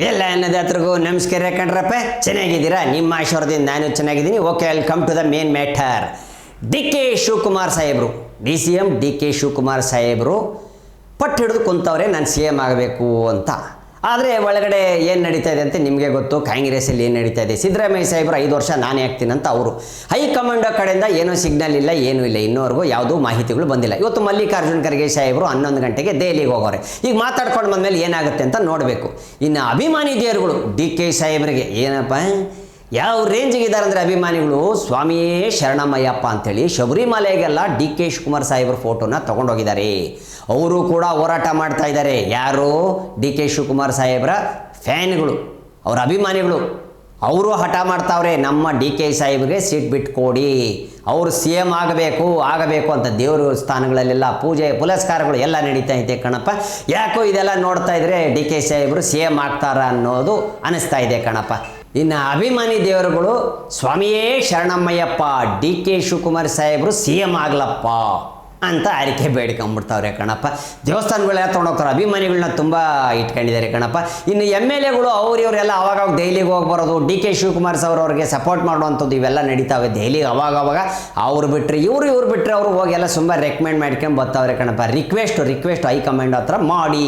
ಎಲ್ಲ ಅನ್ನದಾತರಿಗೂ ನಮಸ್ಕಾರ ಕಣ್ರಪ್ಪ. ಚೆನ್ನಾಗಿದ್ದೀರಾ? ನಿಮ್ಮ ಆಶೀರ್ವಾದದಿಂದ ನಾನು ಚೆನ್ನಾಗಿದ್ದೀನಿ. Okay, welcome to the main matter. D K Shivakumar ಸಾಹೇಬರು, DCM DK ಶಿವಕುಮಾರ್ ಸಾಹೇಬರು ಪಟ್ಟು ಹಿಡಿದು ಕುಂತವ್ರೆ ನಾನು CM ಆಗಬೇಕು ಅಂತ. ಆದರೆ ಒಳಗಡೆ ಏನು ನಡೀತಾ ಇದೆ ಅಂತ ನಿಮಗೆ ಗೊತ್ತು. ಕಾಂಗ್ರೆಸ್ಸಲ್ಲಿ ಏನು ನಡೀತಾ ಇದೆ, ಸಿದ್ದರಾಮಯ್ಯ ಸಾಹೇಬರು 5 ವರ್ಷ ನಾನೇ ಆಗ್ತೀನಿ ಅಂತ ಅವರು. ಹೈಕಮಾಂಡ್ ಕಡೆಯಿಂದ ಏನೂ ಸಿಗ್ನಲ್ ಇಲ್ಲ, ಏನೂ ಇಲ್ಲ, ಇನ್ನೂವರೆಗೂ ಯಾವುದೂ ಮಾಹಿತಿಗಳು ಬಂದಿಲ್ಲ. ಇವತ್ತು ಮಲ್ಲಿಕಾರ್ಜುನ್ ಖರ್ಗೆ ಸಾಹೇಬರು 11 ಗಂಟೆಗೆ ದೆಹಲಿಗೆ ಹೋಗೋರೆ. ಈಗ ಮಾತಾಡ್ಕೊಂಡು ಬಂದಮೇಲೆ ಏನಾಗುತ್ತೆ ಅಂತ ನೋಡಬೇಕು. ಇನ್ನು ಅಭಿಮಾನಿ ದೇವರುಗಳು DK ಸಾಹೇಬರಿಗೆ ಏನಪ್ಪ ಯಾವ ರೇಂಜಿಗೆ ಇದ್ದಾರೆ ಅಂದರೆ ಅಭಿಮಾನಿಗಳು ಸ್ವಾಮಿಯೇ ಶರಣಮಯ್ಯಪ್ಪ ಅಂಥೇಳಿ ಶಬರಿಮಲೆಗೆಲ್ಲ DK ಶಿವಕುಮಾರ್ ಸಾಹೇಬ್ರ ಫೋಟೋನ ತೊಗೊಂಡೋಗಿದ್ದಾರೆ. ಅವರು ಕೂಡ ಹೋರಾಟ ಮಾಡ್ತಾ ಇದ್ದಾರೆ. ಯಾರು? DK ಶಿವಕುಮಾರ್ ಸಾಹೇಬ್ರ ಫ್ಯಾನ್ಗಳು, ಅವರ ಅಭಿಮಾನಿಗಳು. ಅವರು ಹಠ ಮಾಡ್ತಾವ್ರೆ, ನಮ್ಮ DK ಸಾಹೇಬ್ರಿಗೆ ಸೀಟ್ ಬಿಟ್ಕೊಡಿ, ಅವರು CM ಆಗಬೇಕು ಅಂತ. ದೇವರು ಸ್ಥಾನಗಳಲ್ಲೆಲ್ಲ ಪೂಜೆ ಪುನಸ್ಕಾರಗಳು ಎಲ್ಲ ನಡೀತಾ ಇದೆ ಕಣಪ್ಪ. ಯಾಕೋ ಇದೆಲ್ಲ ನೋಡ್ತಾ ಇದ್ರೆ DK ಸಾಹೇಬರು CM ಆಗ್ತಾರ ಅನ್ನೋದು ಅನಿಸ್ತಾ ಇದೆ ಕಣಪ್ಪ. ಇನ್ನು ಅಭಿಮಾನಿ ದೇವರುಗಳು ಸ್ವಾಮಿಯೇ ಶರಣಮ್ಮಯ್ಯಪ್ಪ, DK ಶಿವಕುಮಾರ್ ಸಾಹೇಬರು CM ಆಗ್ಲಪ್ಪ ಅಂತ ಆರಿಕೆ ಬೇಡ್ಕೊಂಬಿಡ್ತಾವ್ರೆ ಕಣಪ್ಪ. ದೇವಸ್ಥಾನಗಳೆಲ್ಲ ತೊಗೊಂಡೋಗ್ತಾರೆ, ಅಭಿಮಾನಿಗಳನ್ನ ತುಂಬ ಇಟ್ಕೊಂಡಿದ್ದಾರೆ ಕಣಪ್ಪ. ಇನ್ನು MLAಗಳು ಇವರೆಲ್ಲ ಅವಾಗ ದೆಹಲಿಗೆ ಹೋಗಿ ಬರೋದು, DK ಶಿವಕುಮಾರ್ ಅವ್ರಿಗೆ ಸಪೋರ್ಟ್ ಮಾಡುವಂಥದ್ದು ಇವೆಲ್ಲ ನಡೀತಾವೆ ದೆಹಲಿಗೆ. ಅವಾಗ ಅವ್ರು ಬಿಟ್ಟರೆ ಇವ್ರು ಬಿಟ್ಟರೆ ಅವರು ಹೋಗಿ ಎಲ್ಲ ತುಂಬ ರೆಕಮೆಂಡ್ ಮಾಡ್ಕೊಂಡು ಬರ್ತಾವ್ರೆ ಕಣಪ್ಪ. ರಿಕ್ವೆಸ್ಟ್ ಹೈಕಮಾಂಡ್ ಹತ್ರ ಮಾಡಿ,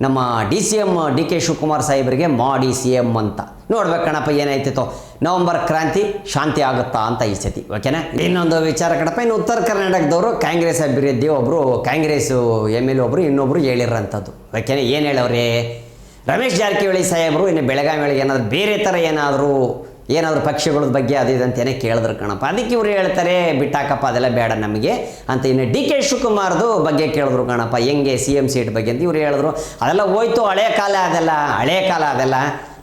ನಮ್ಮ DCM DK ಶಿವಕುಮಾರ್ ಸಾಹೇಬರಿಗೆ ಮಾಡಿ CM ಅಂತ. ನೋಡ್ಬೇಕು ಕಣಪ್ಪ ಏನಾಯ್ತಿತ್ತು. ನವಂಬರ್ ಕ್ರಾಂತಿ ಶಾಂತಿ ಆಗುತ್ತಾ ಅಂತ ಈ ಸತಿ. ಓಕೆನಾ? ಇನ್ನೊಂದು ವಿಚಾರ ಕಣಪ್ಪ, ಇನ್ನು ಉತ್ತರ ಕರ್ನಾಟಕದವರು ಕಾಂಗ್ರೆಸ್ ಅಭಿವೃದ್ಧಿ ಒಬ್ಬರು ಕಾಂಗ್ರೆಸ್ಸು MLA ಒಬ್ಬರು ಇನ್ನೊಬ್ಬರು ಹೇಳಿರೋಂಥದ್ದು. ಓಕೆನಾ? ಏನು ಹೇಳವ್ರೆ? ರಮೇಶ್ ಜಾರಕಿಹೊಳಿ ಸಾಹೇಬರು ಇನ್ನು ಬೆಳಗಾವಿ ಒಳಗೆ ಏನಾದರೂ ಬೇರೆ ಥರ ಏನಾದರೂ ಪಕ್ಷಗಳ ಬಗ್ಗೆ ಅದು ಇದು ಅಂತೇನೆ ಕೇಳಿದ್ರು ಕಣಪ್ಪ. ಅದಕ್ಕೆ ಇವ್ರು ಹೇಳ್ತಾರೆ ಬಿಟ್ಟಾಕಪ್ಪ ಅದೆಲ್ಲ ಬೇಡ ನಮಗೆ ಅಂತ. ಇನ್ನು DK ಶಿವಕುಮಾರ್ದು ಬಗ್ಗೆ ಕೇಳಿದ್ರು ಕಣಪ್ಪ, ಹೆಂಗೆ CM ಸೀಟ್ ಬಗ್ಗೆ ಅಂತ. ಇವ್ರು ಹೇಳಿದ್ರು ಅದೆಲ್ಲ ಹೋಯ್ತು, ಹಳೆ ಕಾಲ ಅದೆಲ್ಲ,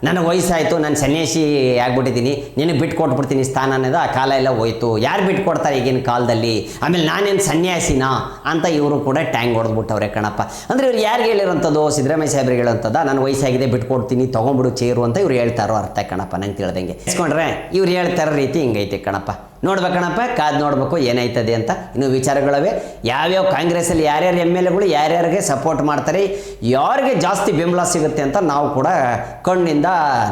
ನನಗೆ ವಯಸ್ಸಾಯಿತು, ನಾನು ಸನ್ಯಾಸಿ ಆಗ್ಬಿಟ್ಟಿದ್ದೀನಿ, ನಿನಗೆ ಬಿಟ್ಕೊಟ್ಬಿಡ್ತೀನಿ ಸ್ಥಾನ ಅನ್ನೋದು. ಆ ಕಾಲ ಎಲ್ಲ ಹೋಯ್ತು, ಯಾರು ಬಿಟ್ಕೊಡ್ತಾರೆ ಈಗಿನ ಕಾಲದಲ್ಲಿ, ಆಮೇಲೆ ನಾನೇನು ಸನ್ಯಾಸಿನಾ ಅಂತ ಇವರು ಕೂಡ ಟ್ಯಾಂಗ್ ಹೊಡೆದ್ಬಿಟ್ಟವ್ರೆ ಕಣಪ್ಪ. ಅಂದರೆ ಇವ್ರು ಯಾರಿಗೆ ಹೇಳಿರೋಂಥದ್ದು? ಸಿದ್ದರಾಮಯ್ಯ ಸಾಹೇಬ್ರಿಗೆ ಹೇಳೋಂಥದ್ದು, ನಾನು ವಯಸ್ಸಾಗಿದೆ ಬಿಟ್ಕೊಡ್ತೀನಿ ತೊಗೊಂಬಿಡು ಚೇರು ಅಂತ ಇವ್ರು ಹೇಳ್ತಾರೋ ಅರ್ಥ ಕಣಪ್ಪ. ನಂಗೆ ತಿಳಿದಂಗೆ ಇಸ್ಕೊಂಡ್ರೆ ಇವ್ರು ಹೇಳ್ತಾರೋ ರೀತಿ ಹಿಂಗೈತೆ ಕಣಪ್ಪ. ನೋಡ್ಬೇಕಣಪ್ಪ, ಕಾದು ನೋಡಬೇಕು ಏನಾಯ್ತದೆ ಅಂತ. ಇನ್ನು ವಿಚಾರಗಳವೆ ಯಾವ್ಯಾವ ಕಾಂಗ್ರೆಸ್ಸಲ್ಲಿ ಯಾರ್ಯಾರು MLAಗಳು ಯಾರ್ಯಾರಿಗೆ ಸಪೋರ್ಟ್ ಮಾಡ್ತಾರೆ, ಯಾರಿಗೆ ಜಾಸ್ತಿ ಬೆಂಬಲ ಸಿಗುತ್ತೆ ಅಂತ ನಾವು ಕೂಡ ಕಣ್ಣಿಂದ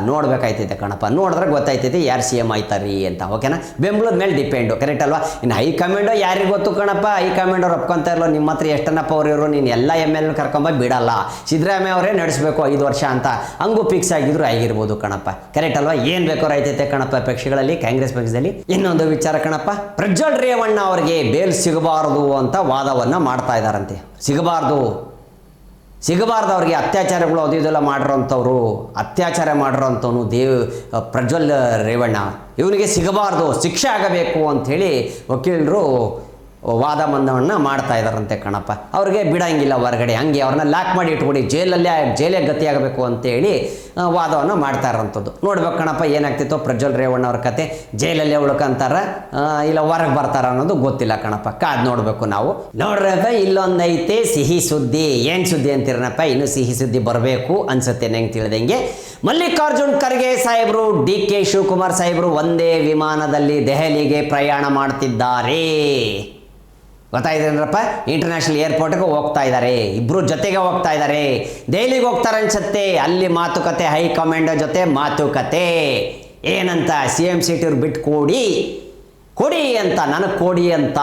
ನೋಡ್ಬೇಕಾಯ್ತೈತೆ ಕಣಪ್ಪ. ನೋಡಿದ್ರೆ ಗೊತ್ತಾಯ್ತೈತೆ ಯಾರು CM ಆಯ್ತಾರೀ ಅಂತ. ಓಕೆನಾ? ಬೆಂಬಲದ ಮೇಲೆ ಡಿಪೆಂಡು, ಕರೆಕ್ಟ್ ಅಲ್ವಾ? ಇನ್ನು ಹೈಕಮಾಂಡು ಯಾರಿಗೆ ಗೊತ್ತು ಕಣಪ್ಪ. ಹೈಕಮಾಂಡ್ ಅವ್ರು ಒಪ್ಕೊಂತ ಇರಲ್ಲ, ನಿಮ್ಮ ಹತ್ರ ಎಷ್ಟನ್ನಪ್ಪ ಅವ್ರು ನೀನು ಎಲ್ಲ MLA ಕರ್ಕೊಂಬ ಬಿಡಲ್ಲ, ಸಿದ್ದರಾಮಯ್ಯ ಅವರೇ ನಡೆಸಬೇಕು 5 ವರ್ಷ ಅಂತ ಹಂಗೂ ಫಿಕ್ಸ್ ಆಗಿದ್ರು ಆಗಿರ್ಬೋದು ಕಣಪ್ಪ. ಕರೆಕ್ಟ್ ಅಲ್ವಾ? ಏನು ಬೇಕಾದ್ರೂ ಆಯ್ತೈತೆ ಕಣಪ್ಪ ಪಕ್ಷಗಳಲ್ಲಿ, ಕಾಂಗ್ರೆಸ್ ಪಕ್ಷದಲ್ಲಿ. ಇನ್ನೊಂದು ವಿಚಾರ ಕಣಪ್ಪ, ಪ್ರಜ್ವಲ್ ರೇವಣ್ಣ ಅವರಿಗೆ ಬೇಲ್ ಸಿಗಬಾರದು ಅಂತ ವಾದವನ್ನ ಮಾಡ್ತಾ ಇದ್ದಾರಂತೆ. ಸಿಗಬಾರ್ದು ಅವ್ರಿಗೆ ಅತ್ಯಾಚಾರಗಳು ಅದು ಇದೆಲ್ಲ ಅತ್ಯಾಚಾರ ಮಾಡಿರೋಂಥವನು ಪ್ರಜ್ವಲ್ ರೇವಣ್ಣ, ಇವನಿಗೆ ಸಿಗಬಾರ್ದು, ಶಿಕ್ಷೆ ಆಗಬೇಕು ಅಂಥೇಳಿ ವಕೀಲರು ವಾದ ಮಂದವನ್ನು ಮಾಡ್ತಾ ಇದ್ದಾರಂತೆ ಕಣಪ್ಪ. ಅವ್ರಿಗೆ ಬಿಡಂಗಿಲ್ಲ ಹೊರಗಡೆ, ಹಂಗೆ ಅವ್ರನ್ನ ಲಾಕ್ ಮಾಡಿ ಇಟ್ಬಿಡಿ, ಜೈಲೇ ಗತಿಯಾಗಬೇಕು ಅಂತೇಳಿ ವಾದವನ್ನು ಮಾಡ್ತಾ ಇರೋಂಥದ್ದು. ನೋಡ್ಬೇಕು ಕಣಪ್ಪ ಏನಾಗ್ತಿತ್ತು ಪ್ರಜ್ವಲ್ ರೇವಣ್ಣ ಅವ್ರ ಕತೆ. ಜೈಲಲ್ಲೇ ಉಳ್ಕೊಂತಾರ ಇಲ್ಲ ಹೊರಗೆ ಬರ್ತಾರ ಅನ್ನೋದು ಗೊತ್ತಿಲ್ಲ ಕಣಪ್ಪ. ಕಾದು ನೋಡಬೇಕು ನಾವು. ನೋಡ್ರಪ್ಪ ಇಲ್ಲೊಂದೈತೆ ಸಿಹಿ ಸುದ್ದಿ. ಏನು ಸುದ್ದಿ ಅಂತೀರನಪ್ಪ? ಇನ್ನು ಸಿಹಿ ಸುದ್ದಿ ಬರಬೇಕು ಅನ್ಸುತ್ತೆ ನಂಗೆ ತಿಳಿದಂಗೆ. ಮಲ್ಲಿಕಾರ್ಜುನ್ ಖರ್ಗೆ ಸಾಹೇಬರು DK ಶಿವಕುಮಾರ್ ಸಾಹೇಬರು ಒಂದೇ ವಿಮಾನದಲ್ಲಿ ದೆಹಲಿಗೆ ಪ್ರಯಾಣ ಮಾಡ್ತಿದ್ದಾರೆ. ಗೊತ್ತಾಯ್ತೇನಪ್ಪ? ಇಂಟರ್ನ್ಯಾಷನಲ್ ಏರ್ಪೋರ್ಟ್ಗೆ ಹೋಗ್ತಾ ಇದ್ದಾರೆ, ಇಬ್ಬರು ಜೊತೆಗೆ ಹೋಗ್ತಾ ಇದ್ದಾರೆ. ದೆಹಲಿಗೆ ಹೋಗ್ತಾರೆ ಅನ್ಸುತ್ತೆ. ಅಲ್ಲಿ ಮಾತುಕತೆ, ಹೈಕಮಾಂಡ್ ಜೊತೆ ಮಾತುಕತೆ. ಏನಂತ? CM ಸೀಟ್ ಇವ್ರು ಬಿಟ್ಟು ಕೊಡಿ ಅಂತ, ನನಗೆ ಕೊಡಿ ಅಂತ.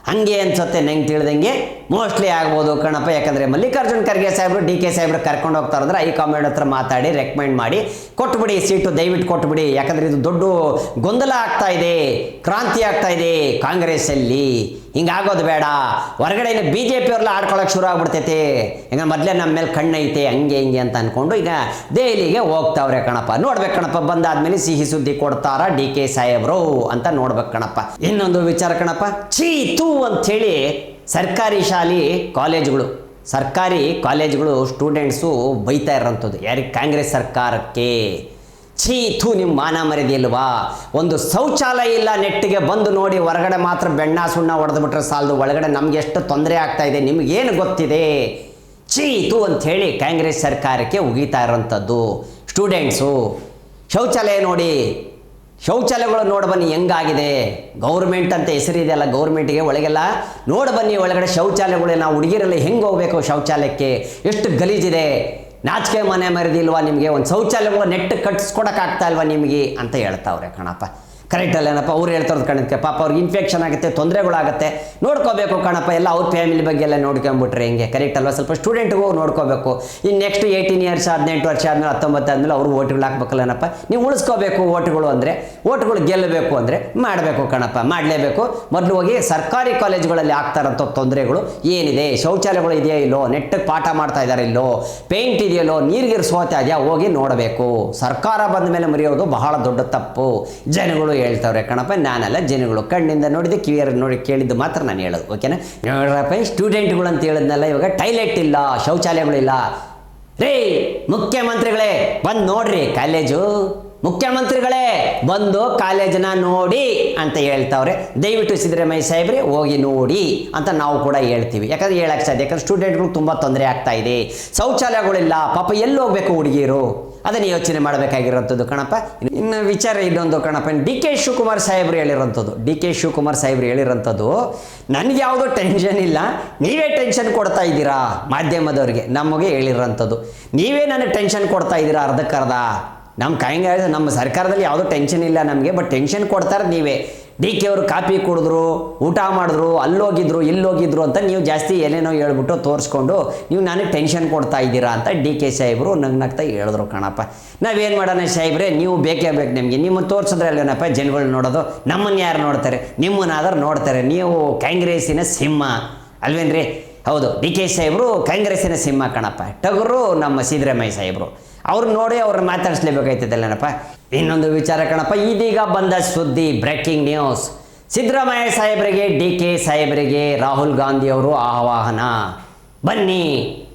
ಹಂಗೆ ಅನ್ಸುತ್ತೆ ನಂಗೆ ತಿಳಿದಂಗೆ. ಮೋಸ್ಟ್ಲಿ ಆಗ್ಬೋದು ಕಣಪ್ಪ. ಯಾಕಂದರೆ ಮಲ್ಲಿಕಾರ್ಜುನ್ ಖರ್ಗೆ ಸಾಹೇಬರು DK ಸಾಹೇಬ್ರು ಕರ್ಕೊಂಡು ಹೋಗ್ತಾರೆ ಅಂದರೆ ಹೈಕಮಾಂಡ್ ಹತ್ರ ಮಾತಾಡಿ ರೆಕಮೆಂಡ್ ಮಾಡಿ ಕೊಟ್ಬಿಡಿ ಸೀಟು, ದಯವಿಟ್ಟು ಕೊಟ್ಬಿಡಿ. ಯಾಕಂದರೆ ಇದು ದೊಡ್ಡ ಗೊಂದಲ ಆಗ್ತಾ ಇದೆ, ಕ್ರಾಂತಿ ಆಗ್ತಾ ಇದೆ ಕಾಂಗ್ರೆಸ್ಸಲ್ಲಿ. ಹಿಂಗಾಗೋದು ಬೇಡ. ಹೊರಗಡೆ ಇನ್ನು BJP ಅವ್ರೆಲ್ಲ ಆಡ್ಕೊಳ್ಳೋಕೆ ಶುರು ಆಗ್ಬಿಡ್ತೈತೆ. ಈಗ ಮೊದಲೇ ನಮ್ಮ ಮೇಲೆ ಕಣ್ಣೈತೆ ಹಂಗೆ ಹಿಂಗೆ ಅಂತ ಅಂದ್ಕೊಂಡು ಈಗ ದೆಹಲಿಗೆ ಹೋಗ್ತಾವ್ರೆ ಕಣಪ್ಪ. ನೋಡ್ಬೇಕು ಕಣಪ್ಪ, ಬಂದಾದ್ಮೇಲೆ ಸಿಹಿ ಸುದ್ದಿ ಕೊಡ್ತಾರ DK ಸಾಹೇಬ್ರು ಅಂತ ನೋಡ್ಬೇಕು ಕಣಪ್ಪ. ಇನ್ನೊಂದು ವಿಚಾರ ಕಣಪ್ಪ, ಚೀತು ಅಂಥೇಳಿ ಸರ್ಕಾರಿ ಕಾಲೇಜುಗಳು ಸ್ಟೂಡೆಂಟ್ಸು ಬೈತಾ ಇರೋಂಥದ್ದು. ಯಾರಿಗೆ? ಕಾಂಗ್ರೆಸ್ ಸರ್ಕಾರಕ್ಕೆ. ಚೀತು, ನಿಮ್ಮ ಮಾನ ಮರ್ಯಾದೆ ಇಲ್ವಾ? ಒಂದು ಶೌಚಾಲಯ ಇಲ್ಲ, ನೆಟ್ಟಿಗೆ ಬಂದು ನೋಡಿ. ಹೊರಗಡೆ ಮಾತ್ರ ಬೆಣ್ಣ ಸುಣ್ಣ ಹೊಡೆದ್ಬಿಟ್ರೆ ಸಾಲದು, ಒಳಗಡೆ ನಮ್ಗೆ ಎಷ್ಟು ತೊಂದರೆ ಆಗ್ತಾ ಇದೆ ನಿಮಗೇನು ಗೊತ್ತಿದೆ? ಚೀತು ಅಂಥೇಳಿ ಕಾಂಗ್ರೆಸ್ ಸರ್ಕಾರಕ್ಕೆ ಉಗೀತಾ ಇರೋಂಥದ್ದು ಸ್ಟೂಡೆಂಟ್ಸು. ಶೌಚಾಲಯ ನೋಡಿ, ಶೌಚಾಲಯಗಳು ನೋಡಿ ಬನ್ನಿ ಹೆಂಗಾಗಿದೆ. ಗೌರ್ಮೆಂಟ್ ಅಂತ ಹೆಸರಿದೆಯಲ್ಲ, ಗೌರ್ಮೆಂಟಿಗೆ ಒಳಗೆಲ್ಲ ನೋಡಿ ಬನ್ನಿ. ಒಳಗಡೆ ಶೌಚಾಲಯಗಳು ನಾವು ಹುಡುಗಿರಲ್ಲಿ ಹೆಂಗೆ ಹೋಗಬೇಕು ಶೌಚಾಲಯಕ್ಕೆ, ಎಷ್ಟು ಗಲೀಜಿದೆ. ನಾಚಿಕೆ ಮನೆ ಮರಿದಿಲ್ವಾ ನಿಮಗೆ, ಒಂದು ಶೌಚಾಲಯಗಳು ನೆಟ್ಟು ಕಟ್ಟಿಸ್ಕೊಡೋಕ್ಕಾಗ್ತಾ ಇಲ್ವಾ ನಿಮಗೆ ಅಂತ ಹೇಳ್ತಾವ್ರೆ ಕಣಪ್ಪ. ಕರೆಕ್ಟ್ ಅಲ್ಲೇನಪ್ಪ, ಅವ್ರು ಹೇಳ್ತಾರದು ಕಣಕ್ಕೆ, ಪಾಪ ಅವ್ರಿಗೆ ಇನ್ಫೆಕ್ಷನ್ ಆಗುತ್ತೆ, ತೊಂದರೆಗಳಾಗುತ್ತೆ, ನೋಡ್ಕೋಬೇಕು ಕಣಪ್ಪ, ಎಲ್ಲ ಅವ್ರ ಫ್ಯಾಮಿಲಿ ಬಗ್ಗೆ ಎಲ್ಲ ನೋಡ್ಕೊಂಬಿಟ್ರೆ ಹಿಂಗೆ ಕರೆಕ್ಟ್ ಅಲ್ವಾ. ಸ್ವಲ್ಪ ಸ್ಟೂಡೆಂಟ್ಗೂ ನೋಡ್ಕೋಬೇಕು. ಇನ್ನು ನೆಕ್ಸ್ಟ್ 18 ಇಯರ್ಸ್ 18 ವರ್ಷ ಆದಮೇಲೆ 19 ಆದಮೇಲೆ ಅವರು ಓಟ್ಗಳು ಹಾಕ್ಬೇಕಲ್ಲನಪ್ಪ. ನೀವು ಉಳಿಸ್ಕೋಬೇಕು ಓಟ್ಗಳು ಅಂದರೆ, ಓಟ್ಗಳು ಗೆಲ್ಲಬೇಕು ಅಂದರೆ ಮಾಡಬೇಕು ಕಣಪ್ಪ, ಮಾಡಲೇಬೇಕು. ಮೊದಲು ಹೋಗಿ ಸರ್ಕಾರಿ ಕಾಲೇಜುಗಳಲ್ಲಿ ಆಗ್ತಾರಂಥ ತೊಂದರೆಗಳು ಏನಿದೆ, ಶೌಚಾಲಯಗಳು ಇದೆಯಾ ಇಲ್ಲೋ, ನೆಟ್ಟಗೆ ಪಾಠ ಮಾಡ್ತಾ ಇದ್ದಾರೆ ಇಲ್ಲೋ, ಪೇಂಟ್ ಇದೆಯಲ್ಲೋ, ನೀರಿಗೆ ಸೋತಾ ಇದೆಯಾ ಹೋಗಿ ನೋಡಬೇಕು. ಸರ್ಕಾರ ಬಂದ ಮೇಲೆ ಮರೆಯೋದು ಬಹಳ ದೊಡ್ಡ ತಪ್ಪು. ಜನಗಳು ಹೇಳ್ತಾವ್ರೆ ಕಣಪ್ಪ, ನಾನೆಲ್ಲ ಜನಗಳು ಕಣ್ಣಿಂದ ನೋಡಿದೆ, ಕಿವಿಯರ್ ನೋಡಿ ಕೇಳಿದ್ದು ಮಾತ್ರ ನಾನು ಹೇಳೋದು. ಓಕೆನಾ? ನೋಡ್ರಪ್ಪ, ಸ್ಟೂಡೆಂಟ್ಗಳು ಅಂತ ಹೇಳಿದ್ನಲ್ಲ, ಇವಾಗ ಟೈಲೆಟ್ ಇಲ್ಲ, ಶೌಚಾಲಯಗಳಿಲ್ಲ. ರೇ ಮುಖ್ಯಮಂತ್ರಿಗಳೇ ಬಂದು ನೋಡ್ರಿ ಕಾಲೇಜು, ಮುಖ್ಯಮಂತ್ರಿಗಳೇ ಬಂದು ಕಾಲೇಜನ್ನ ನೋಡಿ ಅಂತ ಹೇಳ್ತಾವ್ರೆ. ದಯವಿಟ್ಟು ಸಿದ್ದರಾಮಯ್ಯ ಸಾಹೇಬ್ರೆ ಹೋಗಿ ನೋಡಿ ಅಂತ ನಾವು ಕೂಡ ಹೇಳ್ತೀವಿ. ಯಾಕಂದ್ರೆ ಹೇಳಕ್ಕೆ ಸಾಧ್ಯ, ಯಾಕಂದ್ರೆ ಸ್ಟೂಡೆಂಟ್ಗಳು ತುಂಬ ತೊಂದರೆ ಆಗ್ತಾ ಇದೆ, ಶೌಚಾಲಯಗಳಿಲ್ಲ, ಪಾಪ ಎಲ್ಲಿ ಹೋಗ್ಬೇಕು ಹುಡುಗಿಯರು, ಅದನ್ನು ಯೋಚನೆ ಮಾಡಬೇಕಾಗಿರೋಂಥದ್ದು ಕಣಪ್ಪ. ಇನ್ನು ವಿಚಾರ ಇನ್ನೊಂದು ಕಣಪ್ಪ, ಡಿ ಕೆ ಶಿವಕುಮಾರ್ ಸಾಹೇಬ್ರು ಹೇಳಿರೋಂಥದ್ದು, ಡಿ ಕೆ ಶಿವಕುಮಾರ್ ಸಾಹೇಬ್ರು ಹೇಳಿರೋಂಥದ್ದು, ನನಗೆ ಯಾವುದೋ ಟೆನ್ಷನ್ ಇಲ್ಲ, ನೀವೇ ಟೆನ್ಷನ್ ಕೊಡ್ತಾ ಇದ್ದೀರಾ ಮಾಧ್ಯಮದವ್ರಿಗೆ. ನಮಗೆ ಹೇಳಿರೋಂಥದ್ದು, ನೀವೇ ನನಗೆ ಟೆನ್ಷನ್ ಕೊಡ್ತಾ ಇದ್ದೀರಾ ಅರ್ಧಕ್ಕರ್ಧ. ನಮ್ಮ ಸರ್ಕಾರದಲ್ಲಿ ಯಾವುದೋ ಟೆನ್ಷನ್ ಇಲ್ಲ ನಮಗೆ, ಬಟ್ ಟೆನ್ಷನ್ ಕೊಡ್ತಾರೆ ನೀವೇ. ಡಿ ಕೆ ಅವರು ಕಾಪಿ ಕುಡಿದ್ರು, ಊಟ ಮಾಡಿದ್ರು, ಅಲ್ಲೋಗಿದ್ರು ಇಲ್ಲೋಗಿದ್ರು ಅಂತ ನೀವು ಜಾಸ್ತಿ ಏನೇನೋ ಹೇಳ್ಬಿಟ್ಟು ತೋರಿಸ್ಕೊಂಡು ನೀವು ನನಗೆ ಟೆನ್ಷನ್ ಕೊಡ್ತಾ ಇದ್ದೀರಾ ಅಂತ ಡಿ ಕೆ ಸಾಹೇಬರು ನಗ್ನಗ್ತಾ ಹೇಳಿದ್ರು ಕಣಪ್ಪ. ನಾವೇನು ಮಾಡೋಣ ಸಾಹೇಬ್ರೆ, ನೀವು ಬೇಕೇ ಬೇಕು ನಮಗೆ. ನಿಮ್ಮನ್ನು ತೋರಿಸಿದ್ರೆ ಅಲ್ಲೇನಪ್ಪ ಜನಗಳು ನೋಡೋದು, ನಮ್ಮನ್ನು ಯಾರು ನೋಡ್ತಾರೆ, ನಿಮ್ಮನ್ನಾದ್ರೂ ನೋಡ್ತಾರೆ. ನೀವು ಕಾಂಗ್ರೆಸ್ಸಿನ ಸಿಂಹ ಅಲ್ವೇನ್ರಿ? ಹೌದು, ಡಿ ಕೆ ಸಾಹೇಬರು ಕಾಂಗ್ರೆಸ್ಸಿನ ಸಿಂಹ ಕಣಪ್ಪ. ಟಗರು ನಮ್ಮ ಸಿದ್ದರಾಮಯ್ಯ ಸಾಹೇಬರು. ಅವ್ರು ನೋಡಿ ಅವ್ರನ್ನ ಮಾತಾಡಿಸ್ಲೇಬೇಕಾಯ್ತದಲ್ಲನಪ್ಪ. ಇನ್ನೊಂದು ವಿಚಾರ ಕಣಪ್ಪ, ಇದೀಗ ಬಂದ ಸುದ್ದಿ, ಬ್ರೇಕಿಂಗ್ ನ್ಯೂಸ್. ಸಿದ್ದರಾಮಯ್ಯ ಸಾಹೇಬರಿಗೆ, ಡಿ ಕೆ ಸಾಹೇಬರಿಗೆ ರಾಹುಲ್ ಗಾಂಧಿಯವರು ಆಹ್ವಾನ, ಬನ್ನಿ